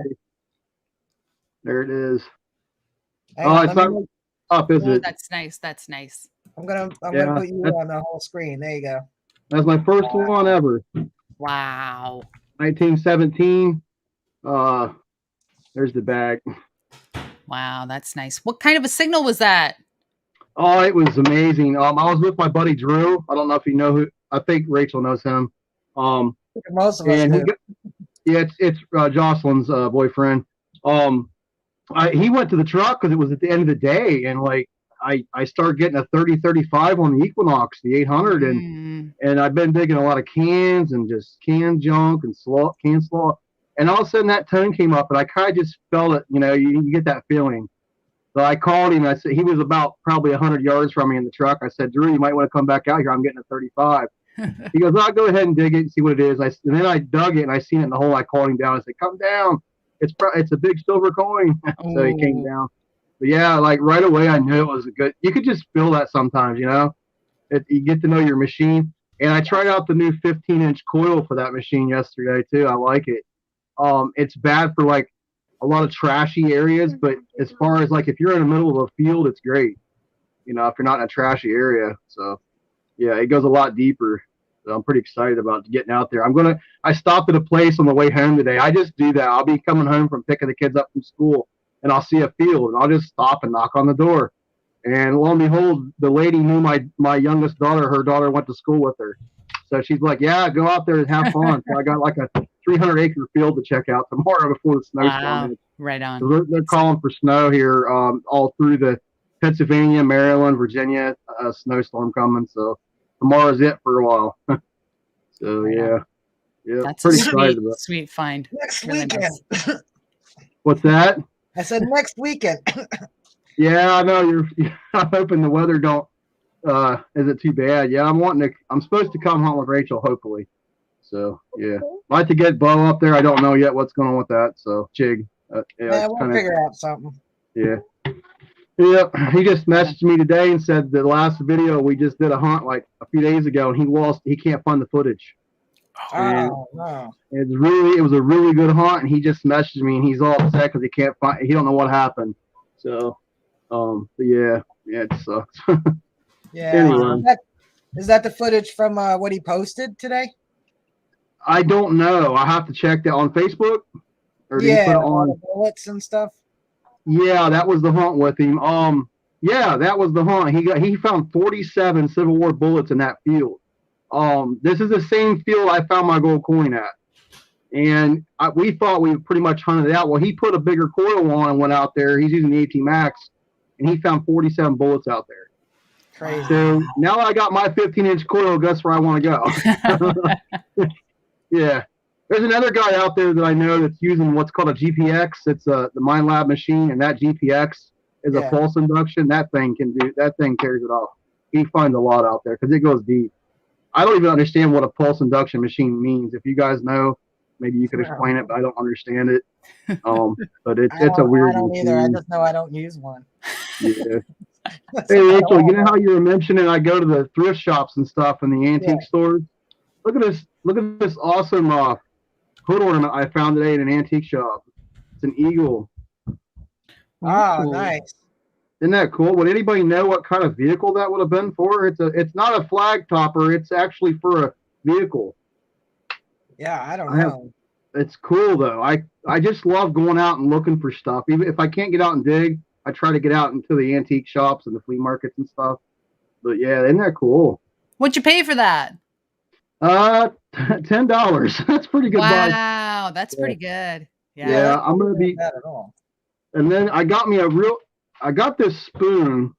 There it is. It's not up, is it? That's nice. I'm gonna put you on the whole screen. There you go. That's my first one ever. Wow. 1917. There's the bag. Wow, that's nice. What kind of a signal was that? Oh, it was amazing. I was with my buddy Drew. I don't know if you know who. I think Rachel knows him. Most of us do. It's Jocelyn's boyfriend. He went to the truck because it was at the end of the day, and I started getting a 30-35 on the Equinox, the 800, and I've been digging a lot of cans and just canned junk and canned slaw. And all of a sudden that tone came up, and I kind of just felt it. You get that feeling. So I called him. I said he was about probably 100 yards from me in the truck. I said, Drew, you might want to come back out here. I'm getting a 35. He goes, I'll go ahead and dig it and see what it is. And then I dug it and I seen it in the hole. I called him down. I said, come down. It's a big silver coin. So he came down. But yeah, right away I knew it was a good. You could just feel that sometimes, you get to know your machine. And I tried out the new 15-inch coil for that machine yesterday too. I like it. It's bad for a lot of trashy areas, but as far as if you're in the middle of a field, it's great. If you're not in a trashy area. So yeah, it goes a lot deeper. So I'm pretty excited about getting out there. I stopped at a place on the way home today. I just do that. I'll be coming home from picking the kids up from school, and I'll see a field, and I'll just stop and knock on the door. And lo and behold, the lady knew my youngest daughter. Her daughter went to school with her. So she's like, yeah, go out there and have fun. So I got a 300-acre field to check out tomorrow before the snowstorm. Wow. Right on. So they're calling for snow here all through the Pennsylvania, Maryland, Virginia, snowstorm coming. So tomorrow's it for a while. So yeah, that's pretty a excited about sweet find. Next Really weekend. nice. What's that? I said next weekend. Yeah, I know I'm hoping the weather don't isn't too bad. Yeah, I'm supposed to come home with Rachel, hopefully. So yeah, I'd like to get Bo up there. I don't know yet what's going on with that. So Chig, Yeah, we'll figure out something. Yeah. Yeah, he just messaged me today and said the last video we just did a hunt like a few days ago, and he can't find the footage. Oh no! It was a really good hunt, and he just messaged me and he's all upset because he don't know what happened. So, but yeah, it sucks. Yeah. Anyway. Is that the footage from what he posted today? I don't know. I have to check that on Facebook. Or did he put it on the bullets and stuff? Yeah, that was the hunt with him. Yeah, that was the hunt. He found 47 Civil War bullets in that field. This is the same field I found my gold coin at. And we thought we pretty much hunted it out. Well, he put a bigger coil on and went out there. He's using the 18 Max, and he found 47 bullets out there. Crazy. So now I got my 15-inch coil. Guess where I want to go? Yeah. There's another guy out there that I know that's using what's called a GPX. It's the Mind Lab machine, and that GPX is a pulse induction. That thing carries it off. He finds a lot out there because it goes deep. I don't even understand what a pulse induction machine means. If you guys know, maybe you could explain it, but I don't understand it. But it's a weird I don't machine. either. I just know I don't use one. Yeah. Hey, Rachel, you know how you were mentioning I go to the thrift shops and stuff in the antique stores? Look at this. Look at this awesome hood ornament I found today in an antique shop. It's an eagle. Oh, nice. Isn't that cool? Would anybody know what kind of vehicle that would have been for? It's not a flag topper. It's actually for a vehicle. Yeah, I don't know. It's cool though. I just love going out and looking for stuff. Even if I can't get out and dig, I try to get out into the antique shops and the flea markets and stuff. But yeah, isn't that cool? What'd you pay for that? $10. That's pretty good. Wow, that's pretty good. Yeah, I'm gonna be. That at all. And then I got this spoon,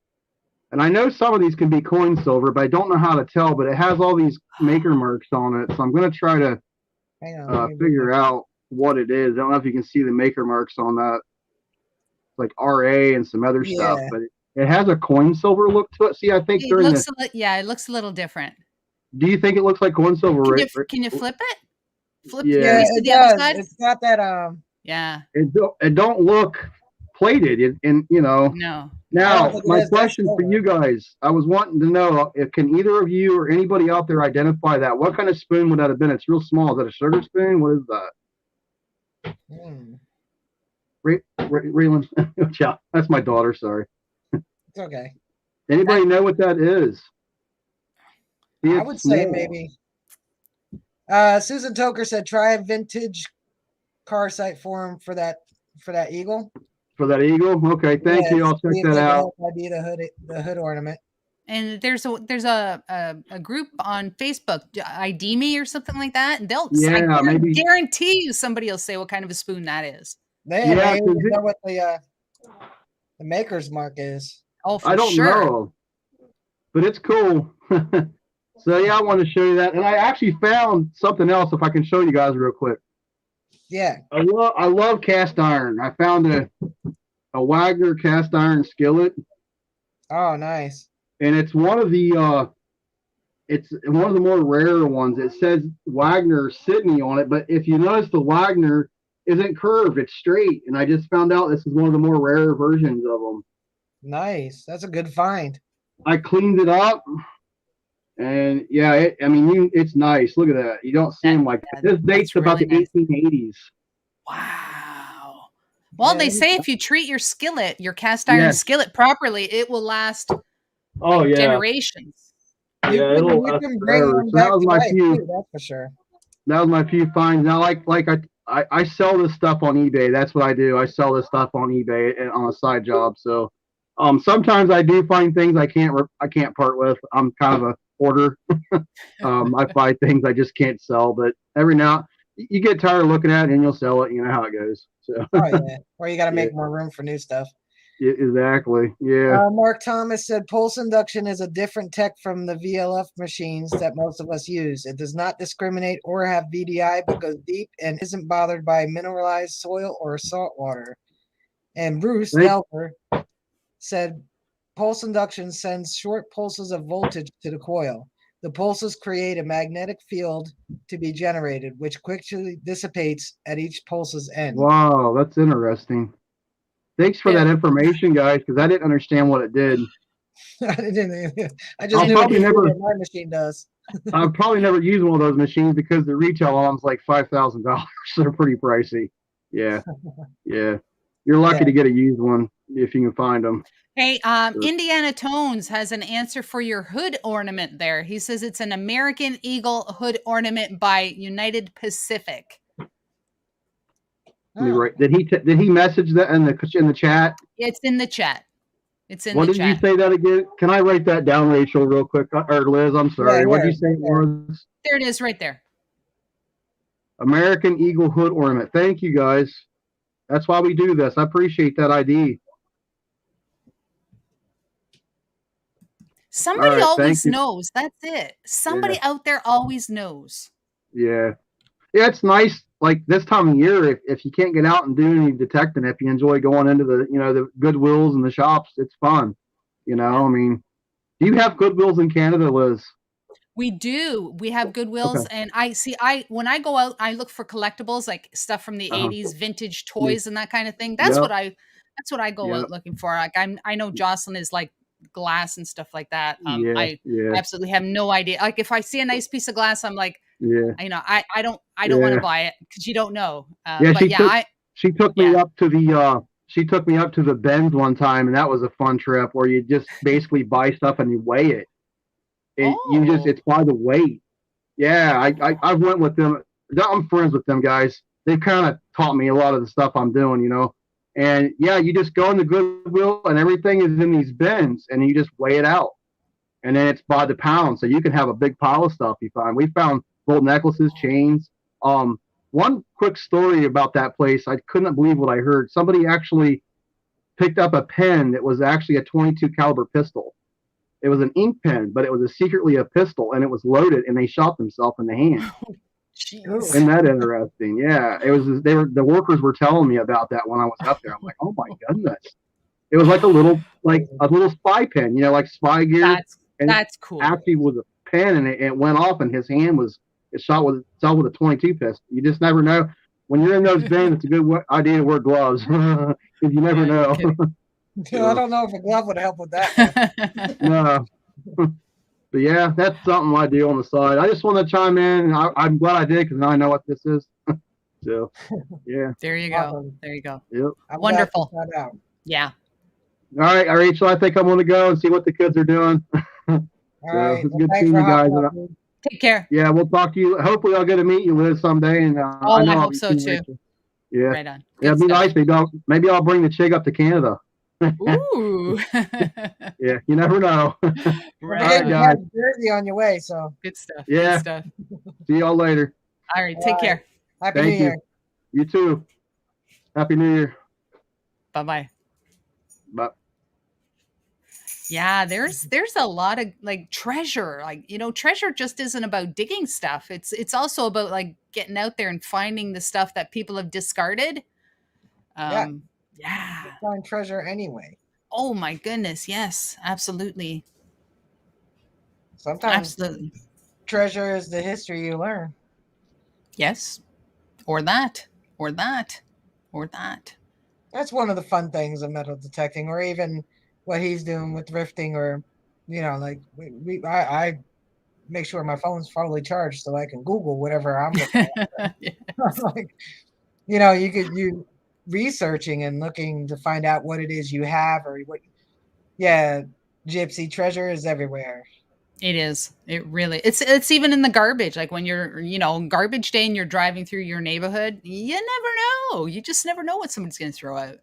and I know some of these can be coin silver, but I don't know how to tell. But it has all these maker marks on it, so I'm gonna try to figure out what it is. I don't know if you can see the maker marks on that, like RA and some other stuff, but it has a coin silver look to it. See, I think it looks it looks a little different. Do you think it looks like coin silver? Can you flip it? Flip it to the does. other side? It's got that Yeah. It don't look plated, and you know. No. Now, my question for you guys, I was wanting to know if can either of you or anybody out there identify that? What kind of spoon would that have been? It's real small. Is that a sugar spoon? What is that? Raylan, yeah, that's my daughter. Sorry. It's okay. Anybody know what that is? I would say maybe. Susan Toker said try a vintage car site forum for that eagle. For that eagle? Okay, thank you. I'll check that out. Be the hood ornament. And there's a group on Facebook, ID Me or something like that. And I guarantee you somebody will say what kind of a spoon that is. They know what the maker's mark is. Oh, for I don't know, but it's cool. So yeah, I want to show you that, and I actually found something else. If I can show you guys real quick. Yeah. I love cast iron. I found a Wagner cast iron skillet. Oh, nice. And it's one of the more rare ones. It says Wagner Sydney on it, but if you notice, the Wagner isn't curved; it's straight. And I just found out this is one of the more rare versions of them. Nice. That's a good find. I cleaned it up. And yeah, it's nice. Look at that. You don't see them like that. This dates about the 1880s. Wow. Well, they say if you treat your cast iron skillet properly, it will last generations. Yeah, it'll last forever. So that was my few. That's for sure. That was my few finds. Now, I sell this stuff on eBay. That's what I do. I sell this stuff on eBay and on a side job. So, sometimes I do find things I can't part with. I'm kind of a hoarder. I buy things I just can't sell, but every now you get tired of looking at it and you'll sell it. You know how it goes. So. Oh yeah, or you got to Yeah. make more room for new stuff. Yeah, exactly. Yeah. Mark Thomas said pulse induction is a different tech from the VLF machines that most of us use. It does not discriminate or have VDI, but goes deep and isn't bothered by mineralized soil or salt water. And Bruce Delper said pulse induction sends short pulses of voltage to the coil. The pulses create a magnetic field to be generated, which quickly dissipates at each pulse's end. Wow, that's interesting. Thanks for that information, guys, because I didn't understand what it did. I just knew what my machine does. I'll probably never use one of those machines because the retail on them's like $5,000. So they're pretty pricey. Yeah. Yeah. You're lucky to get a used one if you can find them. Hey, Indiana Tones has an answer for your hood ornament there. He says it's an American Eagle hood ornament by United Pacific. Right. Did he message that in the chat? It's in the chat. It's in the chat. What did you say that again? Can I write that down, Rachel, real quick? Or Liz, I'm sorry. Yeah, what did you say it was? There it is right there. American Eagle hood ornament. Thank you, guys. That's why we do this. I appreciate that ID. Somebody always knows. That's it. Somebody out there always knows. Yeah. Yeah, it's nice. Like this time of year, if you can't get out and do any detecting, if you enjoy going into the, the Goodwills and the shops, it's fun. I mean, do you have Goodwills in Canada, Liz? We do. We have Goodwills, and when I go out, I look for collectibles, like stuff from the 80s, vintage toys and that kind of thing. That's what I go out looking for. Like I know Jocelyn is like glass and stuff like that. I absolutely have no idea. Like if I see a nice piece of glass, I'm like, I don't want to buy it because you don't know. She took me up to the Bends one time, and that was a fun trip where you just basically buy stuff and you weigh it. It's by the weight. Yeah, I went with them. I'm friends with them guys. They kind of taught me a lot of the stuff I'm doing, And you just go in the Goodwill and everything is in these bins and you just weigh it out. And then it's by the pound. So you can have a big pile of stuff you find. We found gold necklaces, chains. One quick story about that place. I couldn't believe what I heard. Somebody actually picked up a pen that was actually a 22 caliber pistol. It was an ink pen, but it was secretly a pistol, and it was loaded, and they shot themselves in the hand. Isn't that interesting? Yeah, it was. The workers were telling me about that when I was up there. I'm like, oh my goodness! It was like a little spy pen, like spy gear. That's cool. Actually, with a pen, and it went off, and his hand was shot with a 22 pistol. You just never know. When you're in those bins, it's a good idea to wear gloves because you never know. I don't know if a glove would help with that. No. But yeah, that's something I do on the side. I just want to chime in. I'm glad I did because now I know what this is. So, yeah. There you go. Awesome. There you go. Yep. Wonderful. Yeah. All right, Rachel, I think I'm going to go and see what the kids are doing. All right. It's good seeing you guys. Take care. Yeah, we'll talk to you. Hopefully, I'll get to meet you, Liz, someday. And I hope so too. Rachel. Yeah. Right on. Good it'd be nice. Maybe I'll bring the chick up to Canada. Ooh. Yeah, you never know. Right, you have Jersey on your way, so good stuff. Yeah. Good stuff. See y'all later. All right. Take care. Happy New Year. You too. Happy New Year. Bye-bye. Bye. Yeah, there's a lot of like treasure. Like, treasure just isn't about digging stuff. It's also about like getting out there and finding the stuff that people have discarded. Yeah. Find treasure anyway. Oh my goodness, yes, absolutely. Sometimes treasure is the history you learn. Yes. Or that. That's one of the fun things of metal detecting, or even what he's doing with drifting, or like I make sure my phone's fully charged so I can Google whatever I'm looking at. Like, you researching and looking to find out what it is you have or what. Yeah, Gypsy, treasure is everywhere. It is. It really. It's even in the garbage. Like when you're, garbage day and you're driving through your neighborhood, you never know. You just never know what somebody's going to throw out.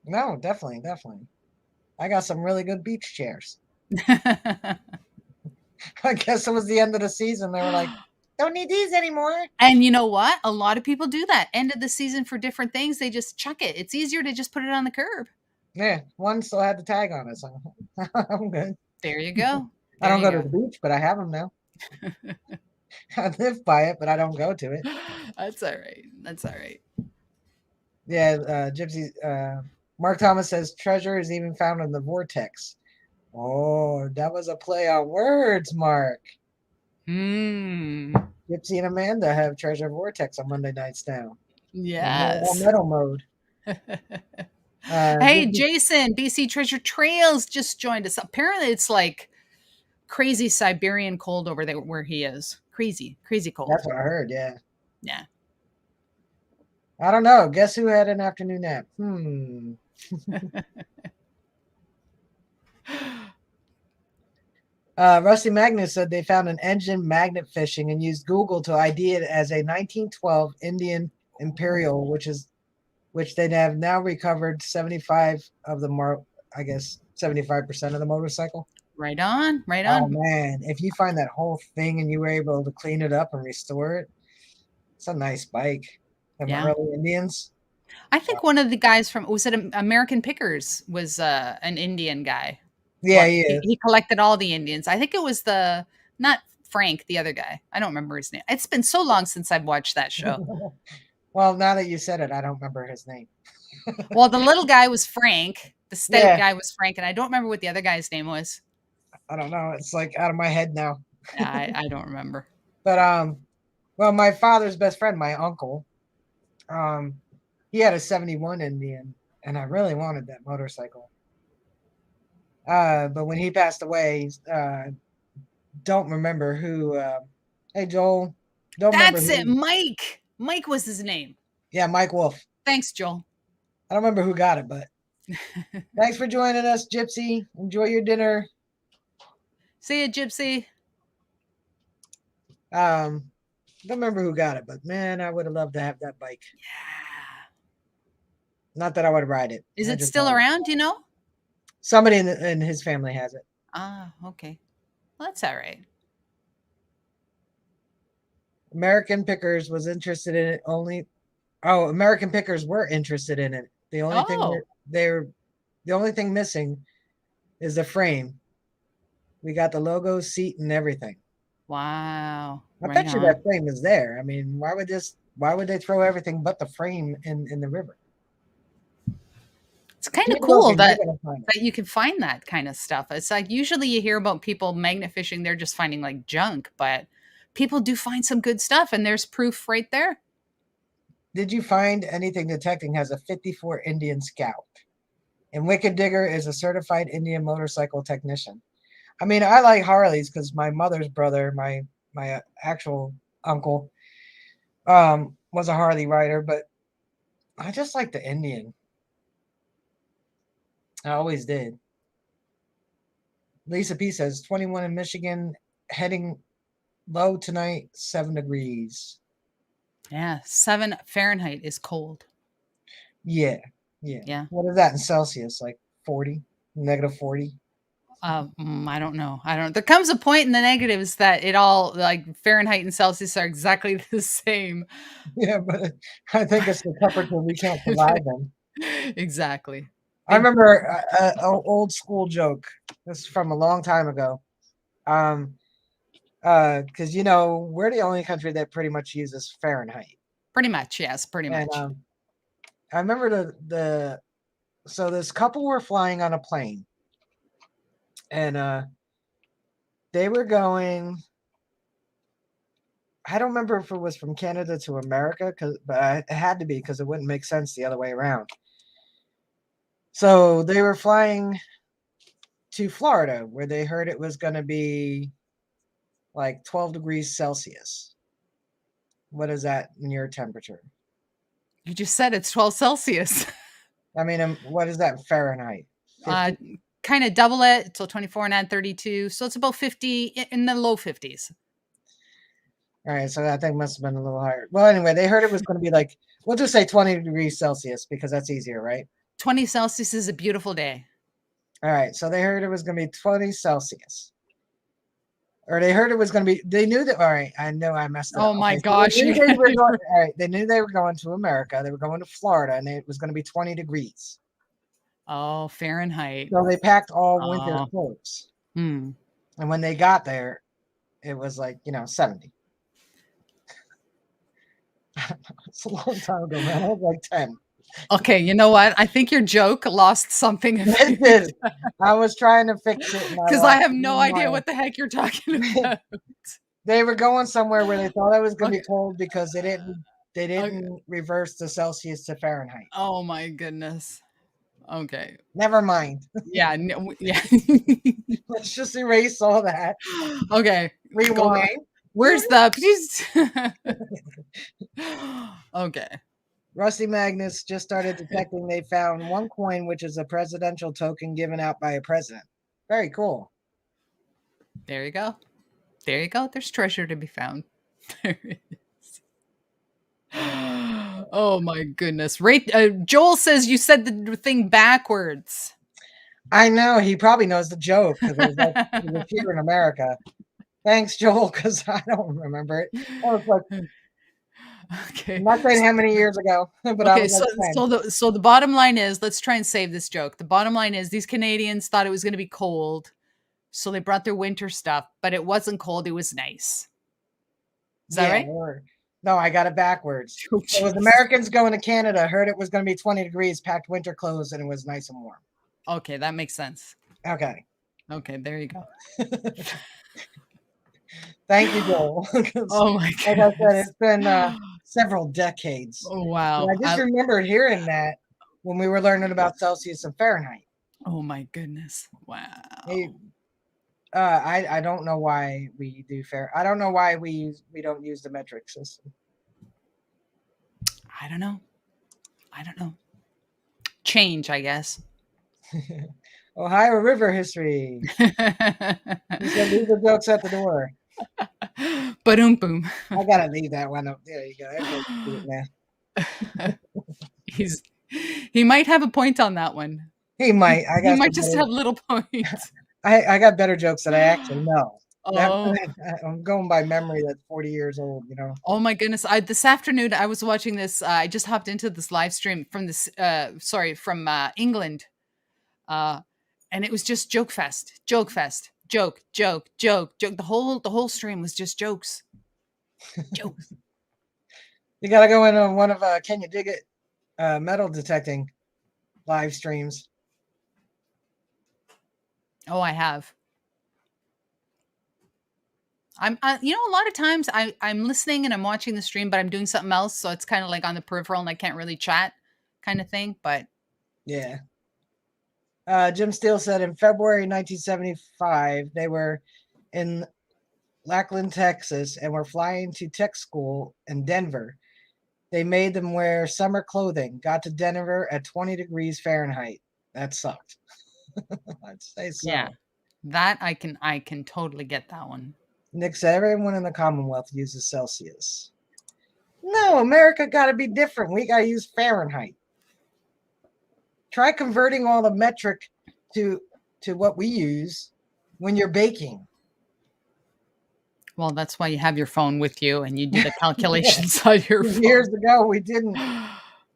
No, definitely. I got some really good beach chairs. I guess it was the end of the season. They were like, don't need these anymore. And you know what? A lot of people do that. End of the season for different things, they just chuck it. It's easier to just put it on the curb. Yeah, one still had the tag on it, so I'm good. There you go. I don't go to the beach, but I have them now. I live by it, but I don't go to it. That's all right. That's all right. Yeah, Gypsy. Mark Thomas says treasure is even found in the vortex. Oh, that was a play on words, Mark. Gypsy and Amanda have treasure vortex on Monday nights now. Yes. Metal mode. Hey, Jason, BC Treasure Trails just joined us. Apparently, it's like crazy Siberian cold over there where he is. Crazy cold. That's what I heard. Yeah. Yeah. I don't know. Guess who had an afternoon nap? Rusty Magnus said they found an engine magnet fishing and used Google to ID it as a 1912 Indian Imperial, which they have now recovered 75 of the 75% of the motorcycle. Right on. Oh man, if you find that whole thing and you were able to clean it up and restore it, it's a nice bike. Early Indians. I think one of the guys from American Pickers was an Indian guy. Yeah, he collected all the Indians. I think it was not Frank, the other guy. I don't remember his name. It's been so long since I've watched that show. Well, now that you said it, I don't remember his name. Well, the little guy was Frank. The stout guy was Frank, and I don't remember what the other guy's name was. I don't know. It's like out of my head now. I don't remember. But well, my father's best friend, my uncle, he had a 71 Indian, and I really wanted that motorcycle. But when he passed away, don't remember who. Hey, Joel. That's it. Mike. Mike was his name. Yeah, Mike Wolf. Thanks, Joel. I don't remember who got it, but thanks for joining us, Gypsy. Enjoy your dinner. See you, Gypsy. Don't remember who got it, but man, I would have loved to have that bike. Yeah. Not that I would ride it. Is it still around? Do you know? Somebody in his family has it. Ah, okay. Well, that's all right. American Pickers was interested in it only. Oh, American Pickers were interested in it. The only thing missing is the frame. We got the logo, seat, and everything. Wow. I bet you that frame is there. I mean, why would they throw everything but the frame in the river? It's kind of cool that you can find that kind of stuff. It's like usually you hear about people magnet fishing, they're just finding like junk, but people do find some good stuff, and there's proof right there. Did you find anything detecting has a 54 Indian Scout? And Wicked Digger is a certified Indian motorcycle technician. I mean, I like Harleys because my mother's brother, my actual uncle, was a Harley rider, but I just like the Indian. I always did. Lisa P says 21 in Michigan, heading low tonight, 7 degrees. Yeah, 7 Fahrenheit is cold. Yeah. What is that in Celsius? Like 40, -40? I don't know. There comes a point in the negatives that it all like Fahrenheit and Celsius are exactly the same. Yeah, but I think it's the temperature we can't survive in. Exactly. I remember an old school joke. This is from a long time ago. Because we're the only country that pretty much uses Fahrenheit. Pretty much, yes, pretty much. I remember so this couple were flying on a plane, and they were going. I don't remember if it was from Canada to America, but it had to be because it wouldn't make sense the other way around. So they were flying to Florida, where they heard it was going to be like 12 degrees Celsius. What is that in your temperature? You just said it's 12 Celsius. I mean, what is that in Fahrenheit? Kind of double it till 24 and add 32. So it's about 50 in the low 50s. All right. So I think it must have been a little higher. Well, anyway, they heard it was going to be like, we'll just say 20 degrees Celsius because that's easier, right? 20 Celsius is a beautiful day. All right. So they heard it was going to be 20 Celsius. or they heard it was going to be. They knew that. All right, I know I messed it up. Oh my Okay, gosh! they knew they were going, all right, they knew they were going to America. They were going to Florida, and it was going to be 20 degrees. Oh, Fahrenheit. So they packed all winter Oh. clothes. Hmm. And when they got there, it was like 70. I don't know. It's a long time ago, man. I was like 10. Okay, you know what? I think your joke lost something It did. I was trying to fix it because I have no idea what the heck you're talking about. They were going somewhere where they thought it was going to Okay. be cold because they didn't reverse the Celsius to Fahrenheit. Oh my goodness. Okay. Never mind. Yeah. Yeah. Let's just erase all that. Okay. Rewind. Where's the please? Okay. Rusty Magnus just started detecting they found one coin, which is a presidential token given out by a president. Very cool. There you go. There you go. There's treasure to be found. There it is. Oh my goodness. Joel says you said the thing backwards. I know. He probably knows the joke because it was here in America. Thanks, Joel, because I don't remember it. I was like, okay. I'm not saying how many years ago, but okay, I was like so the bottom line is, let's try and save this joke. The bottom line is these Canadians thought it was going to be cold, so they brought their winter stuff, but it wasn't cold, it was nice. Is that right? No, I got it backwards. Oh, it was Americans going to Canada, heard it was going to be 20 degrees, packed winter clothes, and it was nice and warm. Okay, that makes sense. Okay. Okay, there you go. Thank you, Joel. Oh my god! Like I said, it's been several decades. Oh wow! And I just remembered hearing that when we were learning about Celsius and Fahrenheit. Oh my goodness! Wow. Hey, I don't know why we do I don't know why we don't use the metric system. I don't know. Change, I guess. Ohio River history. He said, leave the jokes at the door. Boom. I gotta leave that one up. There you go. He might have a point on that one. He might. He might just have little points. I got better jokes that I actually know. Oh. I'm going by memory that's 40 years old, Oh my goodness. This afternoon I was watching this. I just hopped into this live stream from from England. And it was just joke fest. Joke. The whole stream was just jokes. Jokes. You gotta go in on one of Can You Dig It metal detecting live streams. Oh, I have. I'm a lot of times I'm listening and I'm watching the stream, but I'm doing something else, so it's kind of like on the peripheral and I can't really chat, kind of thing. But yeah. Jim Steele said in February 1975 they were in Lackland, Texas, and were flying to tech school in Denver. They made them wear summer clothing. Got to Denver at 20 degrees Fahrenheit. That sucked. I'd say so. Yeah, that I can totally get that one. Nick said everyone in the Commonwealth uses Celsius. No, America got to be different. We got to use Fahrenheit. Try converting all the metric to what we use when you're baking. Well, that's why you have your phone with you and you do the calculations on your phone. Years ago, we didn't.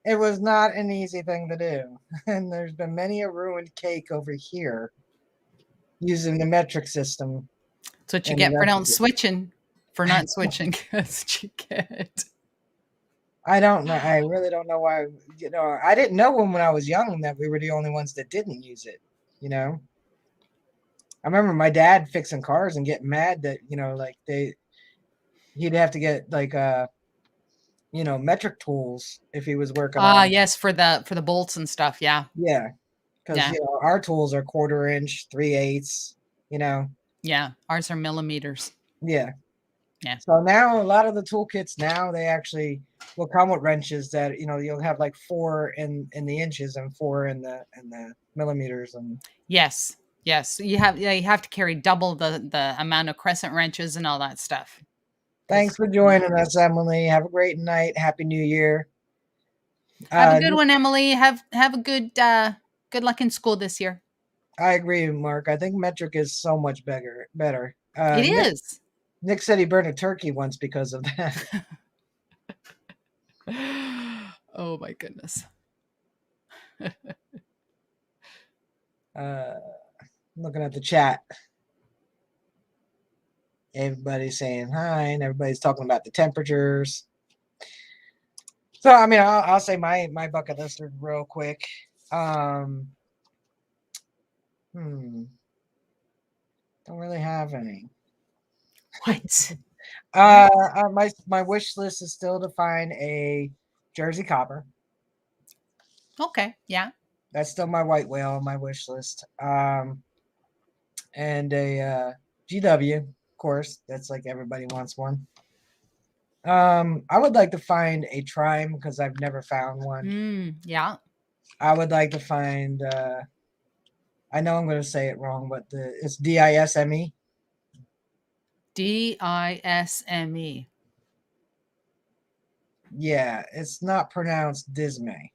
It was not an easy thing to do. And there's been many a ruined cake over here using the metric system. That's what you get for not switching. That's what you get. I don't know. I really don't know why. I didn't know when I was young that we were the only ones that didn't use it. I remember my dad fixing cars and getting mad that he'd have to get metric tools if he was working. Yes, for the bolts and stuff. Yeah. Yeah, because our tools are 1/4 inch, 3/8. Yeah, ours are millimeters. Yeah. Yeah. So now a lot of the toolkits they actually will come with wrenches that you'll have like 4 in the inches and 4 in the millimeters and. Yes. You have to carry double the amount of crescent wrenches and all that stuff. Thanks for joining us, Emily. Have a great night. Happy New Year. Have a good one, Emily. Have a good luck in school this year. I agree, Mark. I think metric is so much better. It Nick, is. Nick said he burned a turkey once because of that. Oh my goodness. Looking at the chat. Everybody's saying hi, and everybody's talking about the temperatures. So, I mean, I'll say my bucket list real quick. Don't really have any. What? My wish list is still to find a Jersey Copper. Okay, yeah. That's still my white whale on my wish list. And a GW, of course. That's like everybody wants one. I would like to find a Trime because I've never found one. Yeah. I would like to find. I know I'm going to say it wrong, but it's DISME. DISME. Yeah, it's not pronounced Dismay.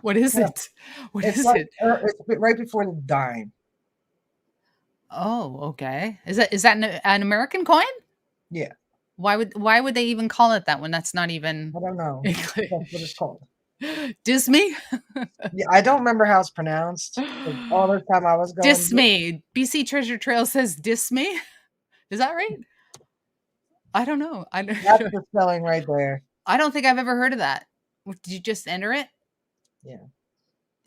What is it? What is like, it? It's right before the dime. Oh, okay. Is that an American coin? Yeah. Why would they even call it that when that's not even I don't know. English? That's what it's called. Disney? Yeah, I don't remember how it's pronounced. All the time I was going. Dismay. BC Treasure Trail says Dismay. Is that right? I don't know. That's the spelling right there. I don't think I've ever heard of that. Did you just enter it? Yeah.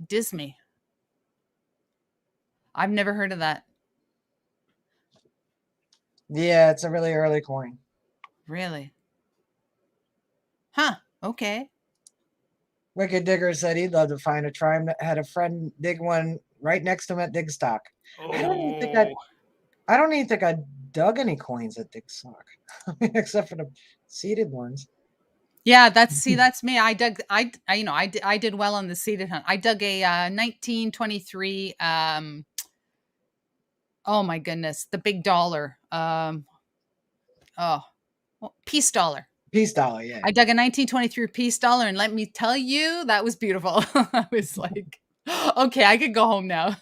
Dismay. I've never heard of that. Yeah, it's a really early coin. Really? Huh. Okay. Wicked Digger said he'd love to find a Trime. That had a friend dig one right next to him at Digstock. Oh. I don't even think I dug any coins at Digstock, except for the seeded ones. Yeah, that's me. I did well on the seeded hunt. I dug a 1923. Oh my goodness, the big dollar. Peace dollar. Peace dollar, yeah. I dug a 1923 peace dollar, and let me tell you, that was beautiful. I was like, okay, I could go home now.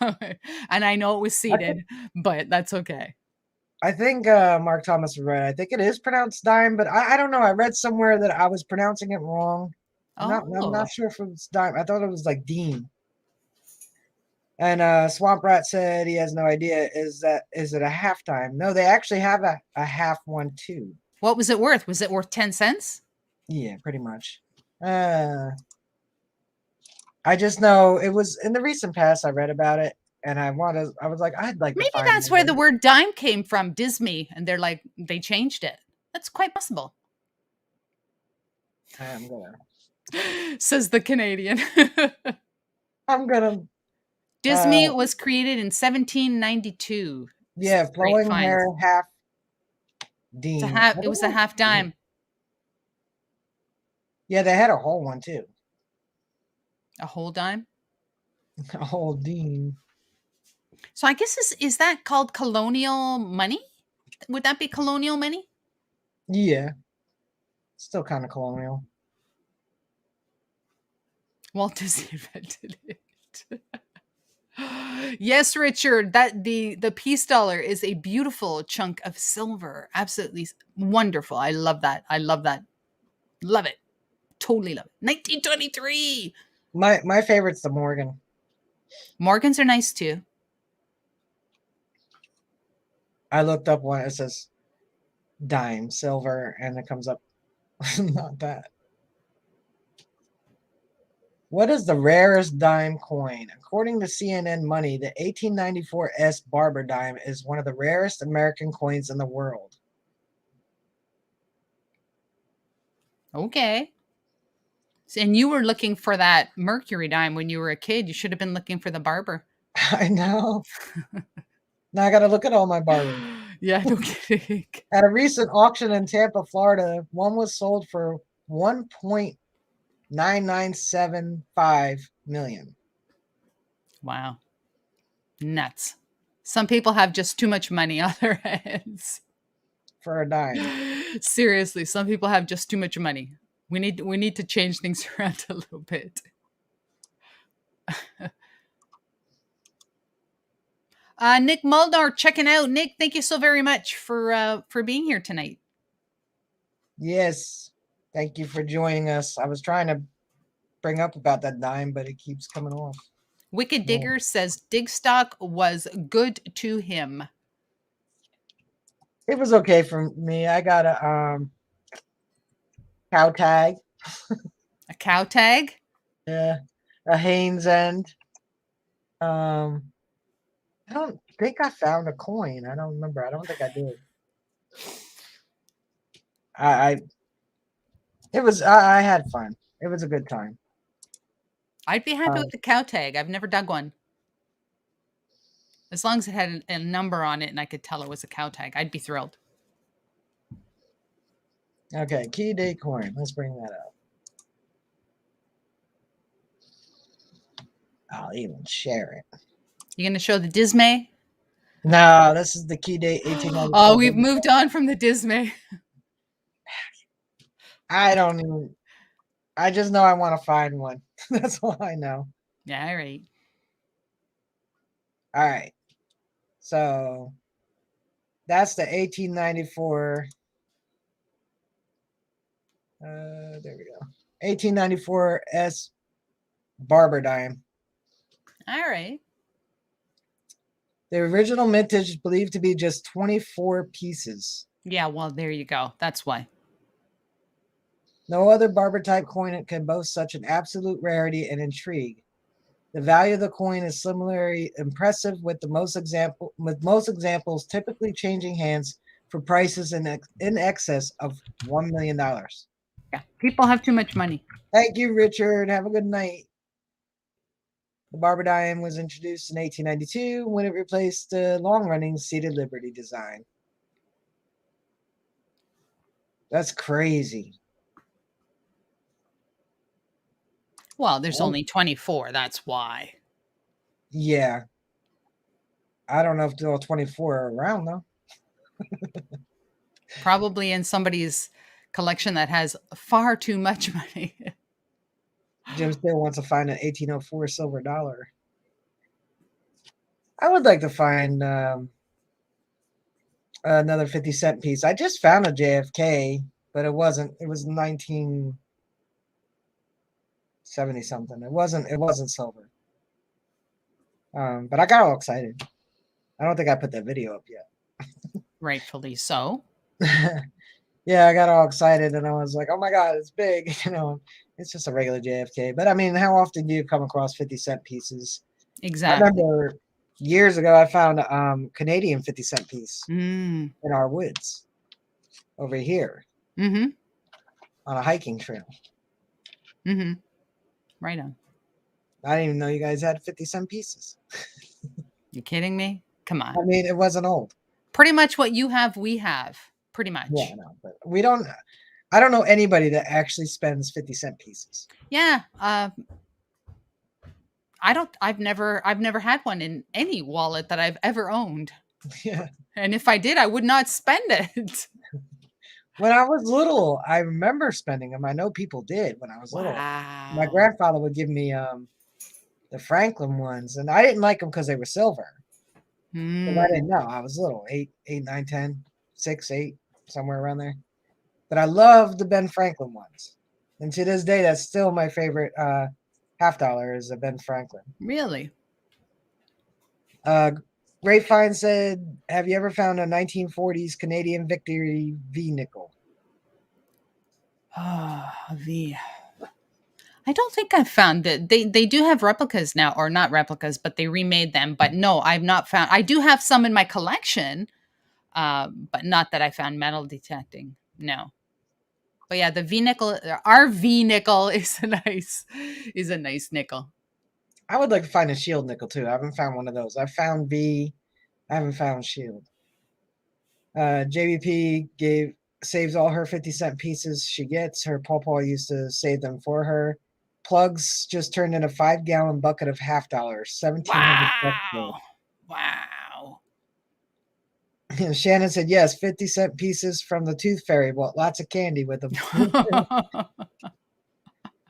And I know it was seeded, but that's okay. I think Mark Thomas was right. I think it is pronounced dime, but I don't know. I read somewhere that I was pronouncing it wrong. I'm not sure if it was dime. I thought it was like Dean. And Swamp Rat said he has no idea. Is it a half dime? No, they actually have a half one too. What was it worth? Was it worth 10 cents? Yeah, pretty much. I just know it was in the recent past. I read about it, and I was like, I'd like. Maybe that's where the word dime came from, Disney, and they changed it. That's quite possible. I'm gonna. Says the Canadian. I'm gonna. Disney was created in 1792. Yeah, flowing hair, half Dean. It was a half dime. Yeah, they had a whole one too. A whole dime? A whole Dean. So I guess is that called colonial money? Would that be colonial money? Yeah. Still kind of colonial. Walt Disney invented it. Yes, Richard, that the peace dollar is a beautiful chunk of silver. Absolutely wonderful. I love that. Love it. Totally love it. 1923. My favorite's the Morgan. Morgans are nice too. I looked up one. It says dime, silver, and it comes up not that. What is the rarest dime coin? According to CNN Money, the 1894 S Barber dime is one of the rarest American coins in the world. Okay. And you were looking for that Mercury dime when you were a kid. You should have been looking for the Barber. I know. Now I got to look at all my Barbers. Yeah, no kidding. At a recent auction in Tampa, Florida, one was sold for $1.9975 million. Wow. Nuts. Some people have just too much money on their heads. For a dime. Seriously, some people have just too much money. We need to change things around a little bit. Nick Muldar checking out. Nick, thank you so very much for being here tonight. Yes. Thank you for joining us. I was trying to bring up about that dime, but it keeps coming off. Wicked Digger says Digstock was good to him. It was okay for me. I got a cow tag. A cow tag? Yeah. A Haynes end. I don't think I found a coin. I don't remember. I don't think I did. I had fun. It was a good time. I'd be happy with the cow tag. I've never dug one. As long as it had a number on it and I could tell it was a cow tag, I'd be thrilled. Okay, key date coin. Let's bring that up. I'll even share it. You gonna show the Dismay? No, this is the key date 1894. Oh, we've moved on from the Dismay. I just know I want to find one. That's all I know. Yeah, all right. All right. So that's the 1894. There we go. 1894 S Barber dime. All right. The original mintage is believed to be just 24 pieces. Yeah, well, there you go. That's why. No other barber type coin can boast such an absolute rarity and intrigue. The value of the coin is similarly impressive, with most examples typically changing hands for prices in excess of $1 million. Yeah, people have too much money. Thank you, Richard. Have a good night. The barber dime was introduced in 1892 when it replaced the long-running seated Liberty design. That's crazy. Well, there's only 24. That's why. Yeah. I don't know if all 24 are around, though. Probably in somebody's collection that has far too much money. Jim still wants to find an 1804 silver dollar. I would like to find another 50-cent piece. I just found a JFK, but it was 1970 something. It wasn't silver. But I got all excited. I don't think I put that video up yet. Rightfully so. Yeah, I got all excited and I was like, oh my God, it's big. It's just a regular JFK. But I mean, how often do you come across 50-cent pieces? Exactly. I remember years ago, I found a Canadian 50-cent piece in our woods over here on a hiking trail. Right on. I didn't even know you guys had 50-cent pieces. You kidding me? Come on. I mean, it wasn't old. Pretty much what you have, we have. Pretty much. Yeah, no, but I don't know anybody that actually spends 50-cent pieces. Yeah. I've never had one in any wallet that I've ever owned. Yeah. And if I did, I would not spend it. When I was little, I remember spending them. I know people did when I was little. My grandfather would give me the Franklin ones, and I didn't like them because they were silver. Because I didn't know. I was little, 8, 9, 10, 6, 8, somewhere around there. But I loved the Ben Franklin ones. And to this day, that's still my favorite $50 is a Ben Franklin. Really? Grapevine said, have you ever found a 1940s Canadian Victory V nickel? V. I don't think I've found that. They do have replicas now, or not replicas, but they remade them. But no, I've not found. I do have some in my collection, but not that I found metal detecting. No. But yeah, the V nickel, our V nickel is a nice nickel. I would like to find a shield nickel too. I haven't found one of those. I found V. I haven't found shield. JVP saves all her 50-cent pieces she gets. Her pawpaw used to save them for her. Plugs just turned in a 5-gallon bucket of $50. 1,700. Wow. Shannon said, yes, 50-cent pieces from the Tooth Fairy. Bought lots of candy with them.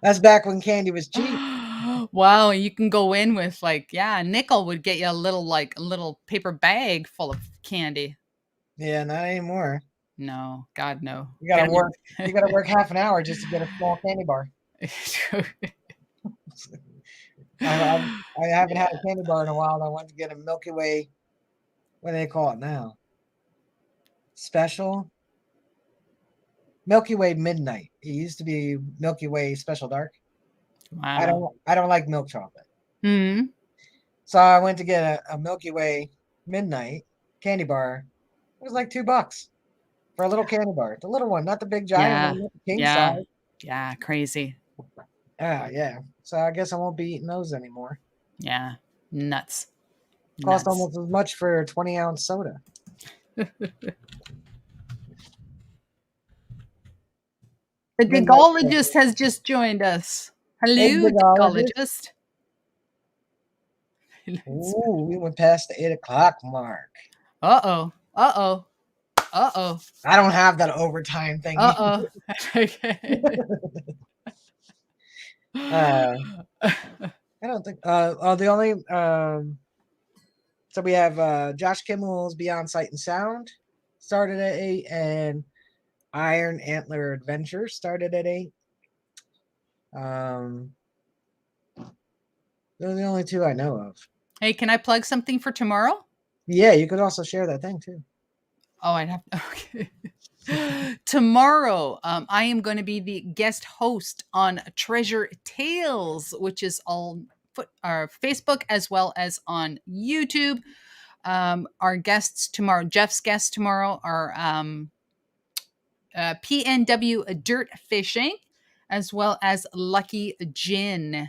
That's back when candy was cheap. Wow, you can go in with like, yeah, a nickel would get you a little paper bag full of candy. Yeah, not anymore. No, God, no. You gotta work. You gotta work half an hour just to get a small candy bar. I haven't had a candy bar in a while. And I went to get a Milky Way. What do they call it now? Special Milky Way Midnight. It used to be Milky Way Special Dark. Wow. I don't like milk chocolate. Hmm. So I went to get a Milky Way Midnight candy bar. It was like $2 for a little candy bar. The little one, not the big giant Yeah. one, not the king Yeah. size. Yeah. Crazy. Yeah. So I guess I won't be eating those anymore. Yeah. Nuts. Cost Nuts. almost as much for a 20-ounce soda. The Midnight Gigologist has just joined us. Hey, Hello, Gigologist. Gigologist. Ooh, we went past the 8 o'clock mark. Uh-oh. Uh-oh. Uh-oh. I don't have that overtime thing. Uh-oh. Okay. I don't think the only so we have Josh Kimmel's Beyond Sight and Sound started at 8, and Iron Antler Adventure started at 8. Those are the only two I know of. Hey, can I plug something for tomorrow? Yeah, you could also share that thing too. Oh, I'd have to. Okay. Tomorrow, I am going to be the guest host on Treasure Tales, which is on our Facebook as well as on YouTube. Our guests tomorrow, Jeff's guests tomorrow are PNW Dirt Fishing, as well as Lucky Gin.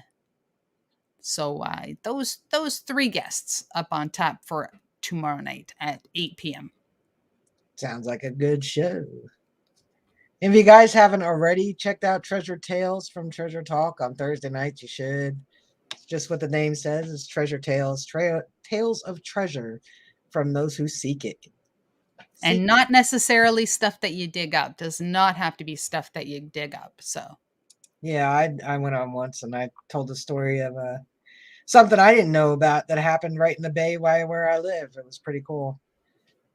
So those three guests up on top for tomorrow night at 8 p.m. Sounds like a good show. If you guys haven't already checked out Treasure Tales from Treasure Talk on Thursday nights, you should. It's just what the name says, is Treasure Tales, tales of treasure from those who seek it. And not necessarily stuff that you dig up. Does not have to be stuff that you dig up. So yeah, I went on once and I told the story of something I didn't know about that happened right in the bay where I live. It was pretty cool.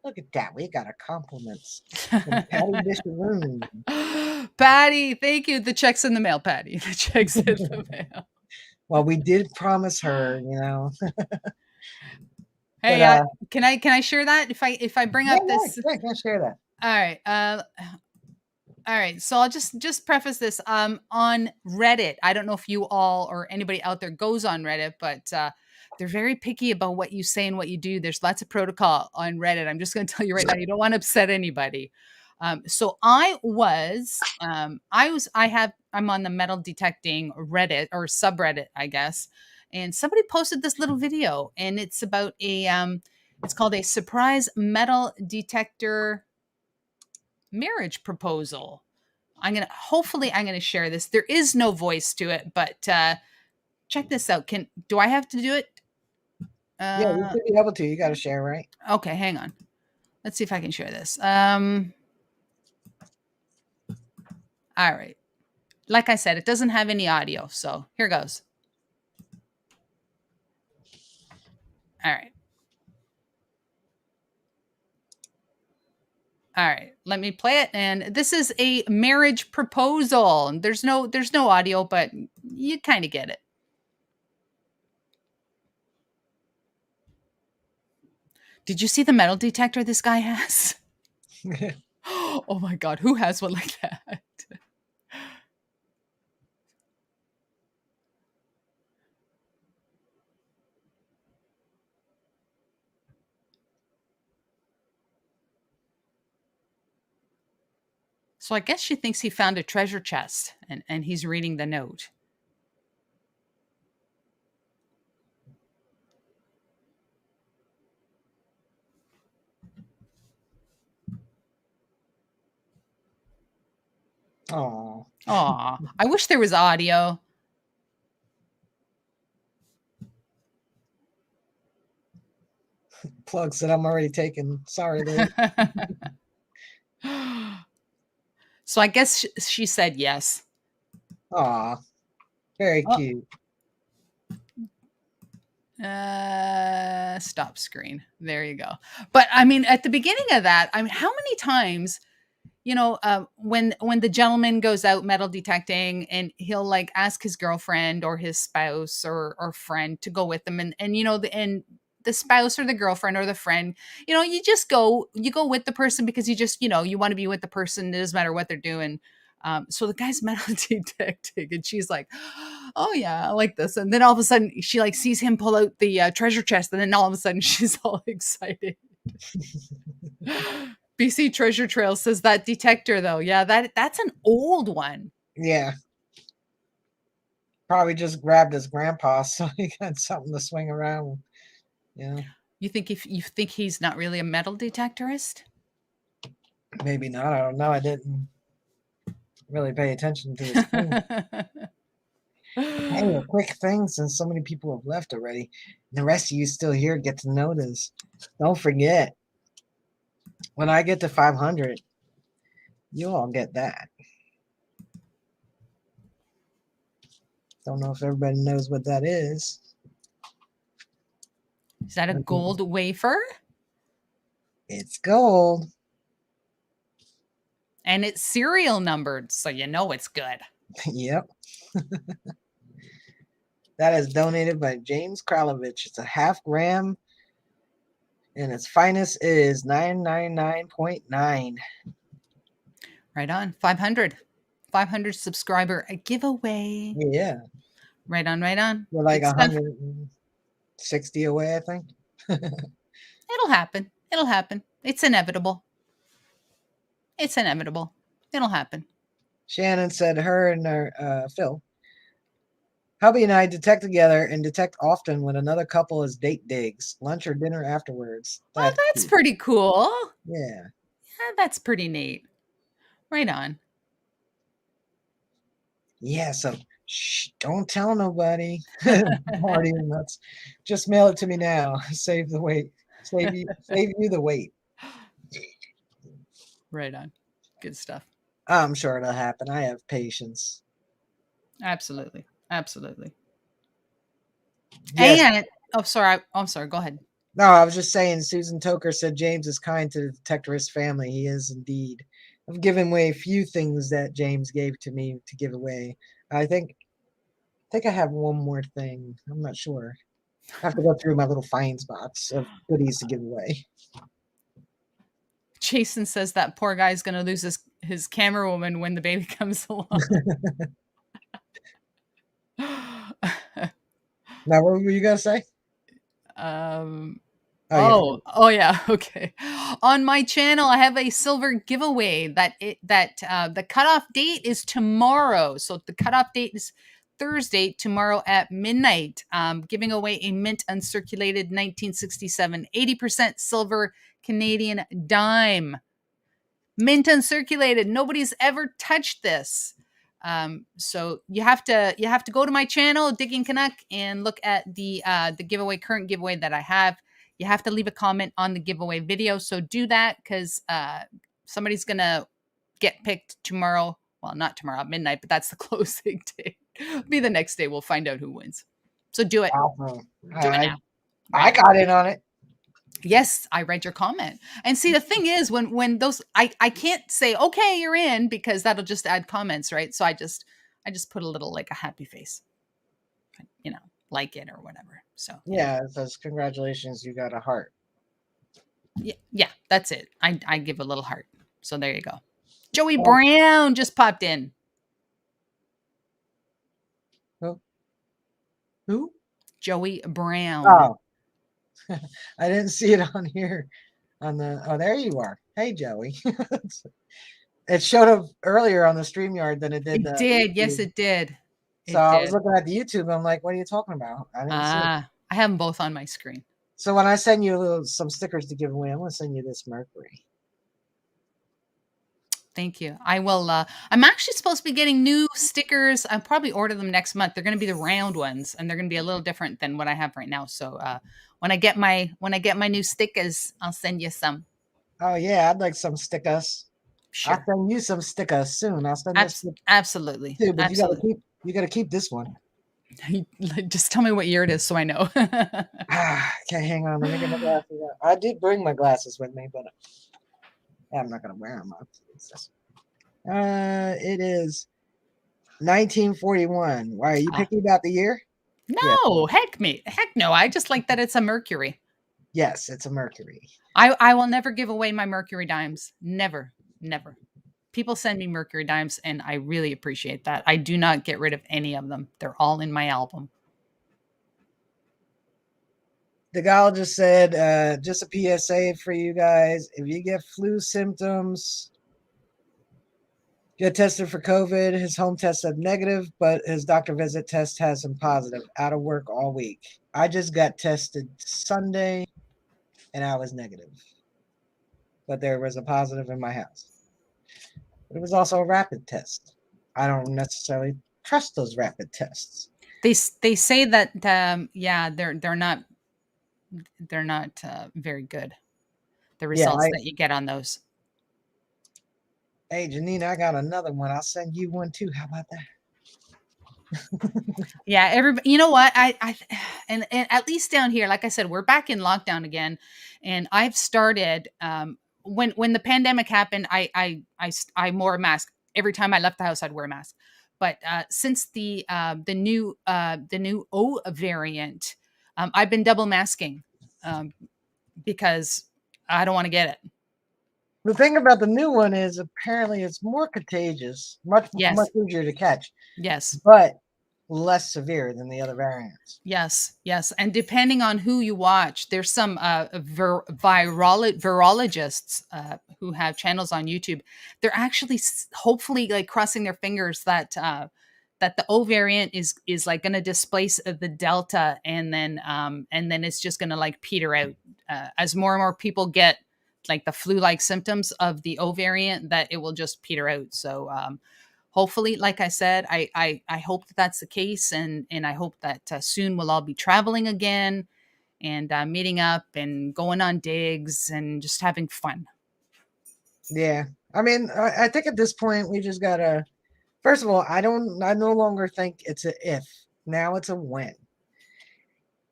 Look at that. We got a compliments from Patty Bisharoon. Patty, thank you. The check's in the mail, Patty. The check's in the mail. Well, we did promise her, you know. Hey, but, can I share that if I bring up this? Yeah, share that. All right. So I'll just preface this. On Reddit, I don't know if you all or anybody out there goes on Reddit, but they're very picky about what you say and what you do. There's lots of protocol on Reddit. I'm just going to tell you right now, you don't want to upset anybody. So I'm on the metal detecting Reddit or subreddit, I guess. And somebody posted this little video, and it's about it's called a surprise metal detector marriage proposal. Hopefully I'm gonna share this. There is no voice to it, but check this out. Do I have to do it? Yeah, you should be able to. You got to share, right? Okay, hang on. Let's see if I can share this. All right. Like I said, it doesn't have any audio, so here goes. All right. All right, let me play it. And this is a marriage proposal. There's no audio, but you kind of get it. Did you see the metal detector this guy has? Oh my God, who has one like that? So I guess she thinks he found a treasure chest and he's reading the note. Oh. Aw, I wish there was audio. Plug said I'm already taken. Sorry, Lou. So I guess she said yes. Aw, very cute. Stop screen. There you go. But I mean, at the beginning of that, I mean, how many times, when the gentleman goes out metal detecting and he'll like ask his girlfriend or his spouse or friend to go with him, and the spouse or the girlfriend or the friend, you go with the person because you want to be with the person. It doesn't matter what they're doing. So the guy's metal detecting, and she's like, "Oh yeah, I like this." And then all of a sudden, she like sees him pull out the treasure chest, and then all of a sudden, she's all excited. BC Treasure Trail says that detector though. Yeah, that's an old one. Yeah. Probably just grabbed his grandpa, so he got something to swing around. Yeah. You think he's not really a metal detectorist? Maybe not. I don't know. I didn't really pay attention to his thing. Hey, a quick thing, since so many people have left already, and the rest of you still here get to know this. Don't forget, when I get to 500, you all get that. Don't know if everybody knows what that is. Is that a gold wafer? It's gold. And it's serial numbered, so you know it's good. Yep. That is donated by James Kralovich. It's a half gram, and its finest is 999.9. Right on. 500 subscriber a giveaway. Yeah. Right on, right on. We're like 160 away, I think. It'll happen. It'll happen. It's inevitable. It's inevitable. It'll happen. Shannon said her and Phil, hubby and I detect together and detect often when another couple is date digs, lunch or dinner afterwards. That's pretty cool. Yeah. Yeah, that's pretty neat. Right on. Yeah, so shh, don't tell nobody. Party nuts. Just mail it to me now. Save the wait. Save you the wait. Right on. Good stuff. I'm sure it'll happen. I have patience. Absolutely. Absolutely. Yes. And I'm sorry. Go ahead. No, I was just saying Susan Toker said James is kind to the detectorist family. He is indeed. I've given away a few things that James gave to me to give away. I think I have one more thing. I'm not sure. I have to go through my little finds box of goodies to give away. Jason says that poor guy's going to lose his camera woman when the baby comes along. Now, what were you going to say? Oh yeah, okay. On my channel, I have a silver giveaway the cutoff date is tomorrow. So the cutoff date is Thursday, tomorrow at midnight. Giving away a mint uncirculated 1967 80% silver Canadian dime. Mint uncirculated. Nobody's ever touched this. So you have to go to my channel, Digging Canuck, and look at the current giveaway that I have. You have to leave a comment on the giveaway video. So do that because somebody's gonna get picked tomorrow. Well, not tomorrow at midnight, but that's the closing date. It'll be the next day. We'll find out who wins. So do it. Awesome. Do it now. I got in on it. Yes, I read your comment. And see, the thing is, when those, I can't say, okay, you're in, because that'll just add comments, right? So I just put a little, like, a happy face, like it or whatever. So yeah, it says congratulations, you got a heart. Yeah, that's it. I give a little heart. So there you go. Joey Brown just popped in. Who? Joey Brown. Oh, I didn't see it on here. There you are. Hey, Joey. It showed up earlier on the StreamYard than it did. It did. Yes, it did. So I was looking at the YouTube. I'm like, what are you talking about? I didn't see it. I have them both on my screen. So when I send you some stickers to give away, I'm going to send you this Mercury. Thank you. I will. I'm actually supposed to be getting new stickers. I'll probably order them next month. They're going to be the round ones, and they're going to be a little different than what I have right now. So when I get my new stickers, I'll send you some. Oh yeah, I'd like some stickers. Sure. I'll send you some stickers soon. I'll send absolutely too, but absolutely. you got to keep this one. Just tell me what year it is so I know. Okay, hang on. Let me get my glasses out. I did bring my glasses with me, but I'm not gonna wear them. It is 1941. Why are you Ah, picky about the year? Yes, no, heck no. I just like that it's a Mercury. yes, it's a Mercury. I will never give away my Mercury dimes. Never, never. People send me Mercury dimes, and I really appreciate that. I do not get rid of any of them. They're all in my album. The gal just said, just a PSA for you guys. If you get flu symptoms, get tested for COVID. His home test said negative, but his doctor visit test has him positive. Out of work all week. I just got tested Sunday and I was negative. But there was a positive in my house. But it was also a rapid test. I don't necessarily trust those rapid tests. They say that yeah, they're not very good. The Yeah, results that you get on those. Hey, Janine, I got another one. I'll send you one too. How about that? Yeah, everybody. You know what? And at least down here, like I said, we're back in lockdown again, and I've started. When the pandemic happened, I wore a mask every time I left the house. I'd wear a mask, but since the new O variant, I've been double masking because I don't want to get it. The thing about the new one is apparently it's more contagious, much Yes. easier to catch, Yes. but less severe than the other variants. Yes, yes, and depending on who you watch, there's some virologists who have channels on YouTube. They're actually hopefully like crossing their fingers that that the O variant is like going to displace the Delta, and then it's just going to like peter out as more and more people get like the flu-like symptoms of the O variant. That it will just peter out. So hopefully, like I said, I hope that that's the case, and I hope that soon we'll all be traveling again and meeting up and going on digs and just having fun. Yeah, I mean, I think at this point we just gotta. First of all, I no longer think it's a if. Now it's a when.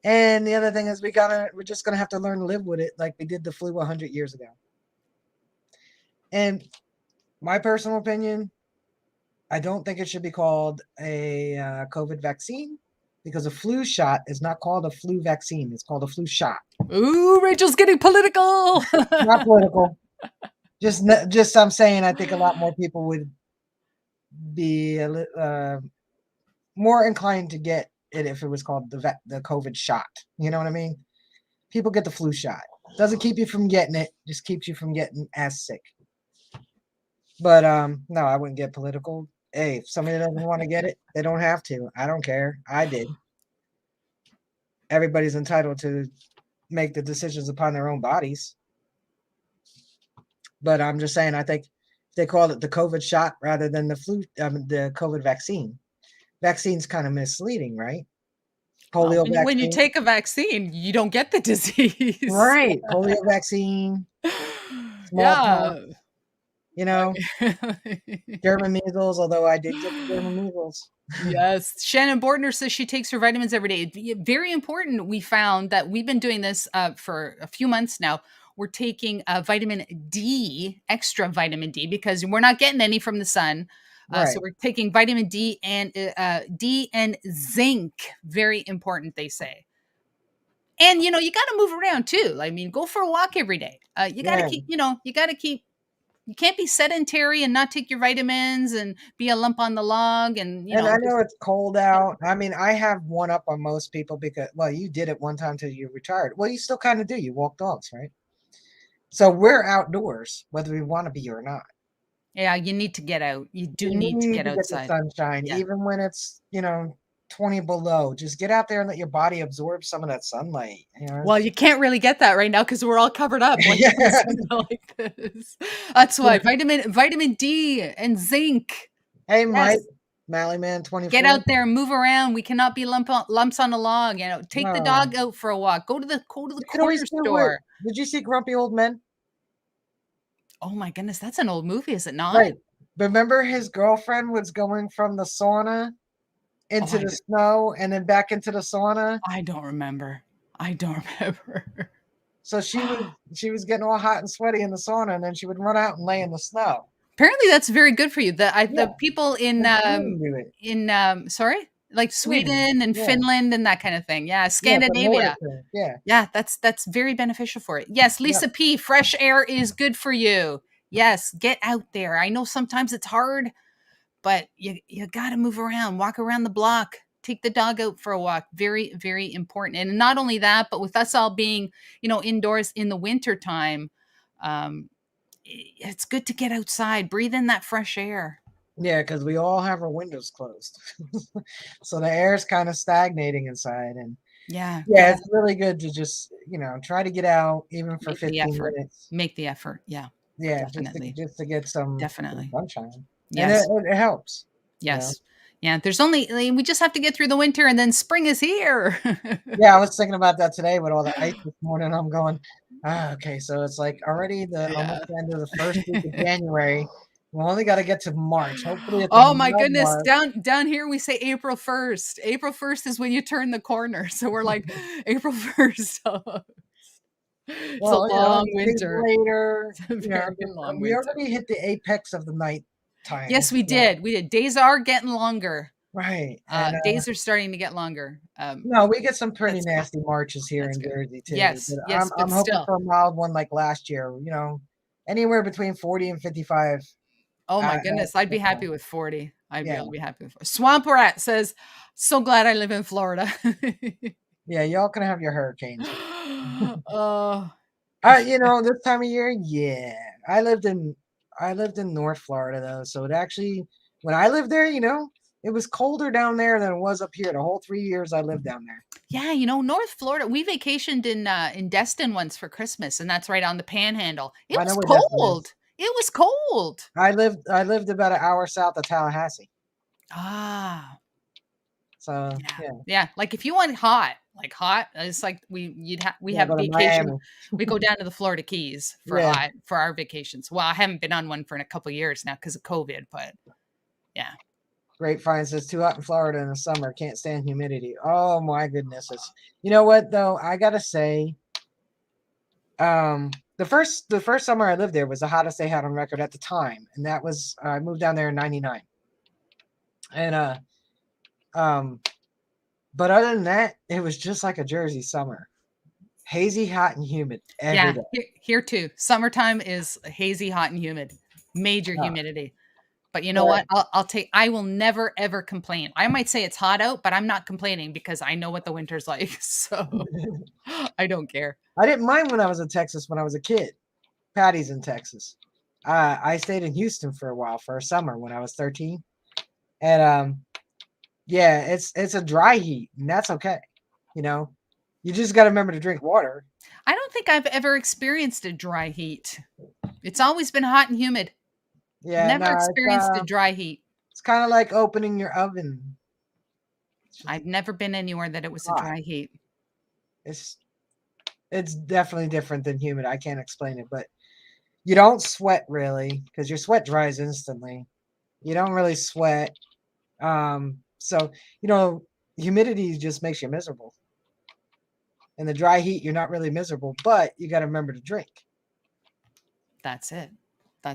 And the other thing is we're just gonna have to learn to live with it, like we did the flu 100 years ago. And my personal opinion, I don't think it should be called a COVID vaccine because a flu shot is not called a flu vaccine. It's called a flu shot. Ooh, Rachel's getting political. Not political. Just I'm saying I think a lot more people would be more inclined to get it if it was called the COVID shot. You know what I mean? People get the flu shot. Doesn't keep you from getting it, just keeps you from getting as sick. But no, I wouldn't get political. Hey, if somebody doesn't want to get it, they don't have to. I don't care. I did. Everybody's entitled to make the decisions upon their own bodies. But I'm just saying, I think they call it the COVID shot rather than the COVID vaccine. Vaccine's kind of misleading, right? Well, Polio vaccine. when you take a vaccine, you don't get the disease. Right. Polio vaccine. Smallpox. Yeah. You know, German measles, although I did get the German measles. Yes. Shannon Bordner says she takes her vitamins every day. Very important. We found that we've been doing this for a few months now. We're taking vitamin D, extra vitamin D, because we're not getting any from the sun. Right. So we're taking vitamin D and zinc. Very important, they say. And, you know, you got to move around too. I mean, go for a walk every day. You got to keep, you can't be sedentary and not take your vitamins and be a lump on the log. And, I know it's cold out. I mean, I have one up on most people because, well, you did it one time till you retired. Well, you still kind of do. You walk dogs, right? So we're outdoors, whether we want to be or not. Yeah, you need to get out. You do need to get outside. Get the sunshine, even when it's 20 below. Just get out there and let your body absorb some of that sunlight. Well, you can't really get that right now because we're all covered up like this. That's why vitamin D and zinc. Hey, Mike, Mallyman 24. Get out there and move around. We cannot be lumps on a log. Take the dog out for a walk. Go to the corner store. Did you see Grumpy Old Men? Oh my goodness, that's an old movie, is it not? Right. Remember his girlfriend was going from the sauna into the snow and then back into the sauna. I don't remember. I don't remember. So she was getting all hot and sweaty in the sauna, and then she would run out and lay in the snow. Apparently, that's very good for you. The people in sorry, like Sweden and Finland and that kind of thing. Yeah, Scandinavia. Yeah, that's very beneficial for it. Yes, Lisa P. Fresh air is good for you. Yes, get out there. I know sometimes it's hard, but you got to move around, walk around the block, take the dog out for a walk. Very, very important. And not only that, but with us all being, indoors in the winter time, it's good to get outside, breathe in that fresh air. Yeah, because we all have our windows closed. So the air is kind of stagnating inside. And it's really good to just, try to get out even for 15 minutes. Make the effort. Yeah. Yeah, definitely. Just to get some sunshine. Yes. And it helps. Yes. Yeah. We just have to get through the winter and then spring is here. Yeah, I was thinking about that today with all the ice this morning. I'm going, okay, so it's like already almost the end of the first week of January. We only got to get to March. Hopefully, oh my goodness! March. Down here we say April 1st. April 1st is when you turn the corner. So we're like April 1st. It's a long winter. Later, long we already hit the apex of the night time. Yes, we did. We did. Days are getting longer. Right. Days are starting to get longer. No, we get some pretty nasty Marches here in Jersey too. Yes, yes. I'm hoping for a mild one like last year. Anywhere between 40 and 55. Oh my goodness, I'd be happy with 40. I'd be happy with 40. Swamp Rat says, "So glad I live in Florida." Yeah, y'all can have your hurricanes. This time of year, I lived in North Florida though, so it actually, when I lived there, it was colder down there than it was up here. The whole 3 years I lived down there. Yeah, North Florida. We vacationed in Destin once for Christmas, and that's right on the Panhandle. It was cold. It was cold. I lived about an hour south of Tallahassee. Ah. So yeah. Like if you want hot, it's like we have a vacation. We go down to the Florida Keys for our vacations. Well, I haven't been on one for a couple of years now because of COVID, but yeah. Grapevine says too hot in Florida in the summer. Can't stand humidity. Oh my goodness. You know what though? I gotta say, the first summer I lived there was the hottest they had on record at the time, and that was I moved down there in '99. And but other than that, it was just like a Jersey summer. Hazy, hot, and humid every day. Here too. Summertime is hazy, hot, and humid. Major humidity. But you know what? I will never, ever complain. I might say it's hot out, but I'm not complaining because I know what the winter's like. So I don't care. I didn't mind when I was in Texas when I was a kid. Patty's in Texas. I stayed in Houston for a while for a summer when I was 13. And it's a dry heat, and that's okay. You just got to remember to drink water. I don't think I've ever experienced a dry heat. It's always been hot and humid. Yeah, never experienced a dry heat. It's kind of like opening your oven. I've never been anywhere that it was a dry heat. It's definitely different than humid. I can't explain it, but you don't sweat really because your sweat dries instantly. You don't really sweat. So humidity just makes you miserable. In the dry heat, you're not really miserable, but you got to remember to drink. That's it.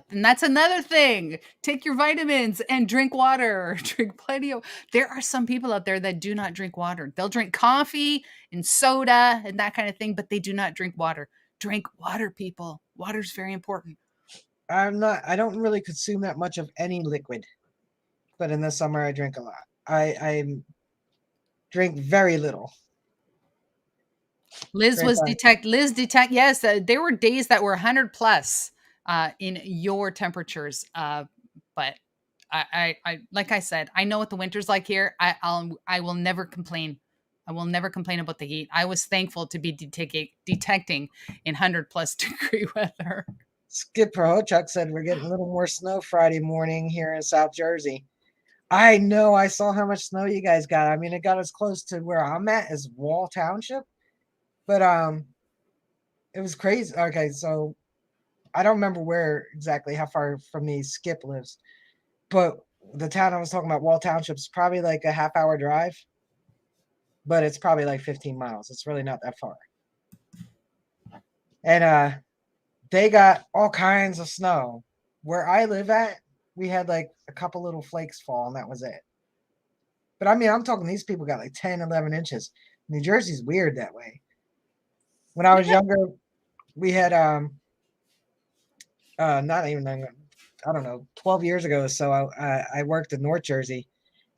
And that's another thing. Take your vitamins and drink water. Drink plenty of. There are some people out there that do not drink water. They'll drink coffee and soda and that kind of thing, but they do not drink water. Drink water, people. Water's very important. I don't really consume that much of any liquid, but in the summer I drink a lot. I drink very little. Liz detect. Yes, there were days that were 100 plus. In your temperatures, but I like I said, I know what the winter's like here. I will never complain. I will never complain about the heat. I was thankful to be detecting in 100 plus degree weather. Skip Prohochuk said we're getting a little more snow Friday morning here in South Jersey. I know. I saw how much snow you guys got. I mean, it got as close to where I'm at as Wall Township, but it was crazy. Okay, so I don't remember where exactly how far from me Skip lives, but the town I was talking about, Wall Township, is probably like a half-hour drive, but it's probably like 15 miles. It's really not that far. And they got all kinds of snow. Where I live at, we had like a couple little flakes fall, and that was it. But I mean, I'm talking these people got like 10, 11 inches. New Jersey's weird that way. When I was younger, we had not even, I don't know, 12 years ago. So I worked in North Jersey,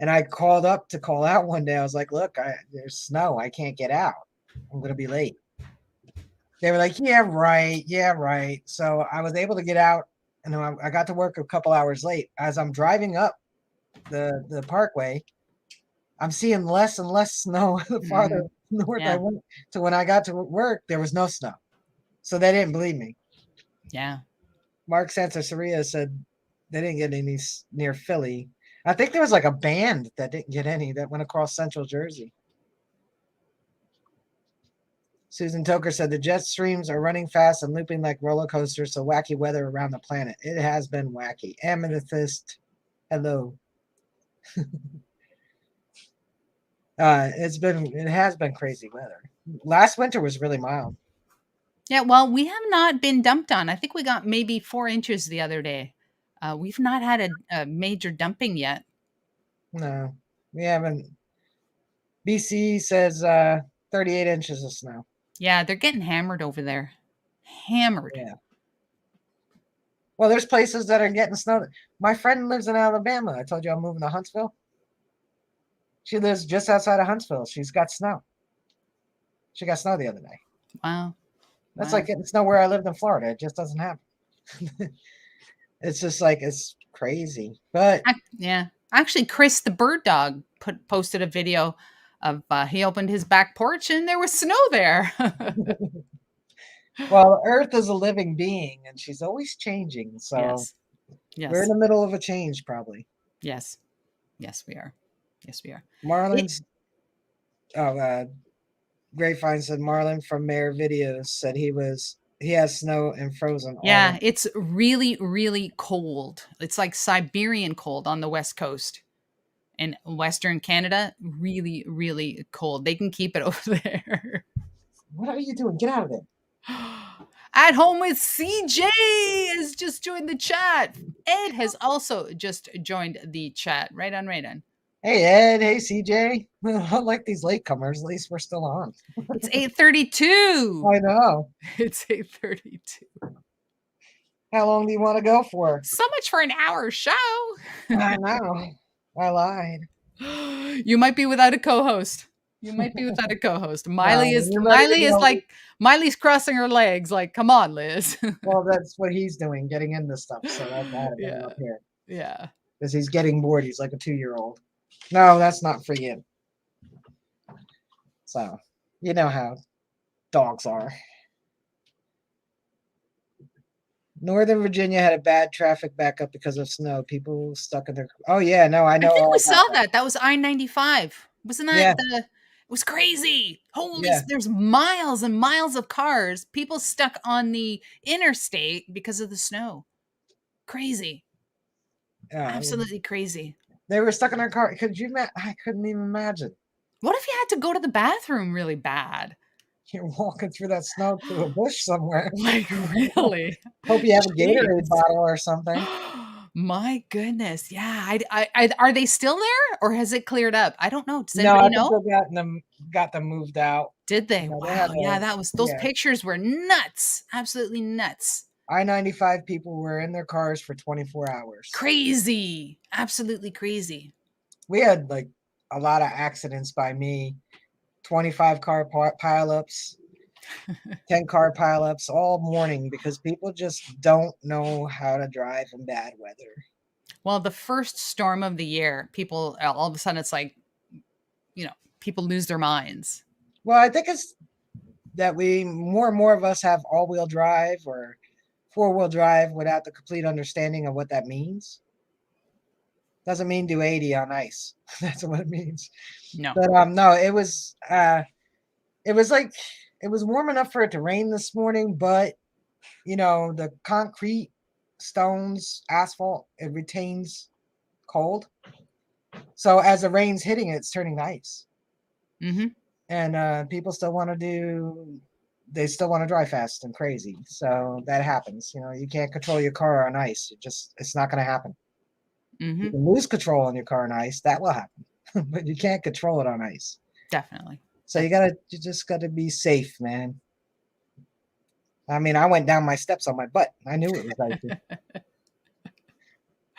and I called up to call out one day. I was like, look, there's snow. I can't get out. I'm going to be late. They were like, yeah, right. Yeah, right. So I was able to get out, and I got to work a couple hours late. As I'm driving up the parkway, I'm seeing less and less snow the farther north I went. To when I got to work, there was no snow. So they didn't believe me. Yeah. Mark Santasaria said they didn't get any near Philly. I think there was like a band that didn't get any that went across central Jersey. Susan Toker said the jet streams are running fast and looping like roller coasters, so wacky weather around the planet. It has been wacky. Amethyst, hello. It has been crazy weather. Last winter was really mild. Yeah, well, we have not been dumped on. I think we got maybe 4 inches the other day. We've not had a major dumping yet. No, we haven't. BC says 38 inches of snow. Yeah, they're getting hammered over there. Hammered. Yeah. Well, there's places that are getting snow. My friend lives in Alabama. I told you I'm moving to Huntsville. She lives just outside of Huntsville. She's got snow. She got snow the other day. Wow. That's like getting snow where I lived in Florida. It just doesn't happen. It's just like, it's crazy. But yeah, actually, Chris the bird dog posted a video of he opened his back porch and there was snow there. Well, Earth is a living being and she's always changing. So yes. We're in the middle of a change, probably. Yes. Yes, we are. Yes, we are. Marlon's Grapevine said Marlon from Mayor Videos said he has snow and frozen. Yeah, it's really, really cold. It's like Siberian cold on the West Coast. In Western Canada, really, really cold. They can keep it over there. What are you doing? Get out of there. At home with CJ has just joined the chat. Ed has also just joined the chat. Right on, right on. Hey, Ed. Hey, CJ. I like these latecomers. At least we're still on. It's 8:32. I know. It's 8:32. How long do you want to go for? So much for an hour show. I know. I lied. You might be without a co-host. Miley's Miley's crossing her legs. Like, come on, Liz. Well, that's what he's doing, getting into stuff. So that's yeah. Up here. Yeah. Because he's getting bored. He's like a 2-year-old. No, that's not for you. So, you know how dogs are. Northern Virginia had a bad traffic backup because of snow. People stuck in their. Oh yeah, no, I know. I think we saw that. That was I-95. Wasn't that It was crazy. Holy, there's miles and miles of cars. People stuck on the interstate because of the snow. Crazy. Absolutely crazy. They were stuck in their car. Could you? I couldn't even imagine. What if you had to go to the bathroom really bad? You're walking through that snow to a bush somewhere. Like, really? Hope you have a Gatorade bottle or something. My goodness. Yeah. Are they still there or has it cleared up? I don't know. Does anybody know? Got them moved out. Did they? Wow. Yeah, those pictures were nuts. Absolutely nuts. I-95 people were in their cars for 24 hours. Crazy. Absolutely crazy. We had like a lot of accidents by me. 25 car pileups, 10 car pileups all morning because people just don't know how to drive in bad weather. Well, the first storm of the year, people all of a sudden it's like, people lose their minds. Well, I think it's that more and more of us have all-wheel drive or four-wheel drive without the complete understanding of what that means. Doesn't mean do 80 on ice. That's what it means. No. But no, it was like it was warm enough for it to rain this morning, but the concrete, stones, asphalt, it retains cold. So as the rain's hitting it, it's turning to ice. Mm-hmm. And people still want to they still want to drive fast and crazy. So that happens. You know, you can't control your car on ice. It's not going to happen. Mm-hmm. You can lose control on your car on ice. That will happen. But you can't control it on ice. Definitely. So you just gotta be safe, man. I mean, I went down my steps on my butt. I knew it was icy.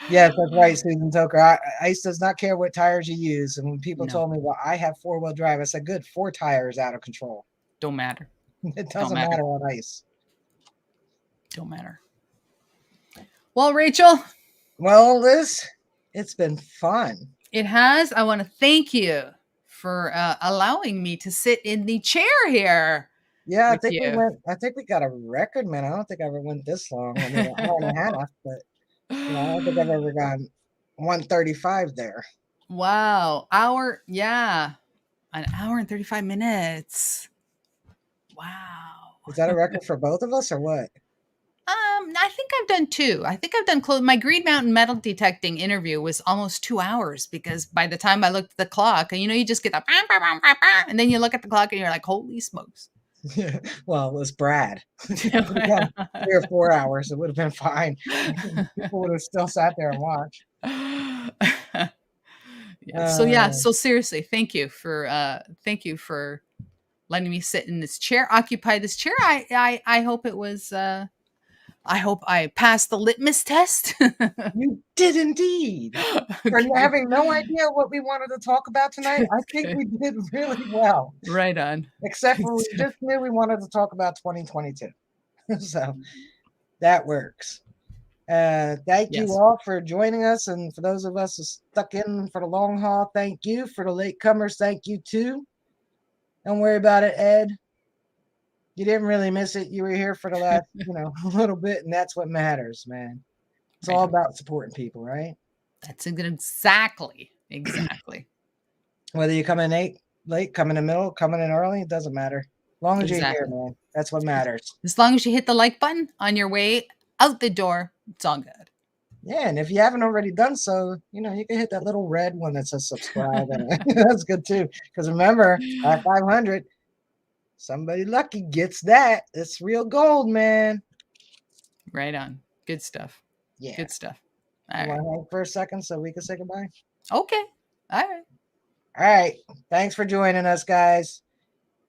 Yes, that's right, Susan Toker. Ice does not care what tires you use. And when people told me, well, I have 4-wheel drive, I said, good, 4 tires out of control. Don't matter. It doesn't matter on ice. Don't matter. Well, Rachel. Well, Liz, it's been fun. It has. I want to thank you for allowing me to sit in the chair here. Yeah, I think we got a record, man. I don't think I ever went this long. I mean, an hour and a half, but I don't think I've ever gone 135 there. Wow. An hour and 35 minutes. Wow. Is that a record for both of us or what? I think I've done 2. I think I've done my Green Mountain metal detecting interview was almost 2 hours because by the time I looked at the clock, you just get that, and then you look at the clock and you're like, holy smokes. Yeah. Well, it was Brad. 3 or 4 hours. It would have been fine. People would have still sat there and watched. So seriously, thank you for letting me sit in this chair, occupy this chair. I hope it was I hope I passed the litmus test. You did indeed. For having no idea what we wanted to talk about tonight, I think we did really well. Right on. Except for we just knew we wanted to talk about 2022. So that works. Thank you all for joining us. And for those of us who stuck in for the long haul, thank you. For the latecomers, thank you too. Don't worry about it, Ed. You didn't really miss it. You were here for the last, little bit, and that's what matters, man. It's all about supporting people, right? That's exactly. Whether you come in late, come in the middle, coming in early, it doesn't matter. As long as you're here, man, that's what matters. As long as you hit the like button on your way out the door, it's all good. Yeah, and if you haven't already done so, you can hit that little red one that says subscribe. That's good too. Because remember, at 500, somebody lucky gets that. It's real gold, man. Right on. Good stuff. Yeah. Good stuff. You want to hang for a second so we can say goodbye? Okay. All right. Thanks for joining us, guys.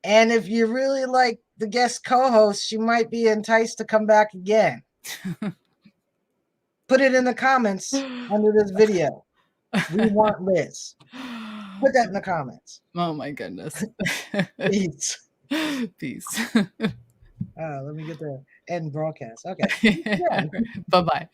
And if you really like the guest co-host, she might be enticed to come back again. Put it in the comments under this video. We want Liz. Put that in the comments. Oh my goodness. Peace. Let me get the end broadcast. Okay. Bye-bye.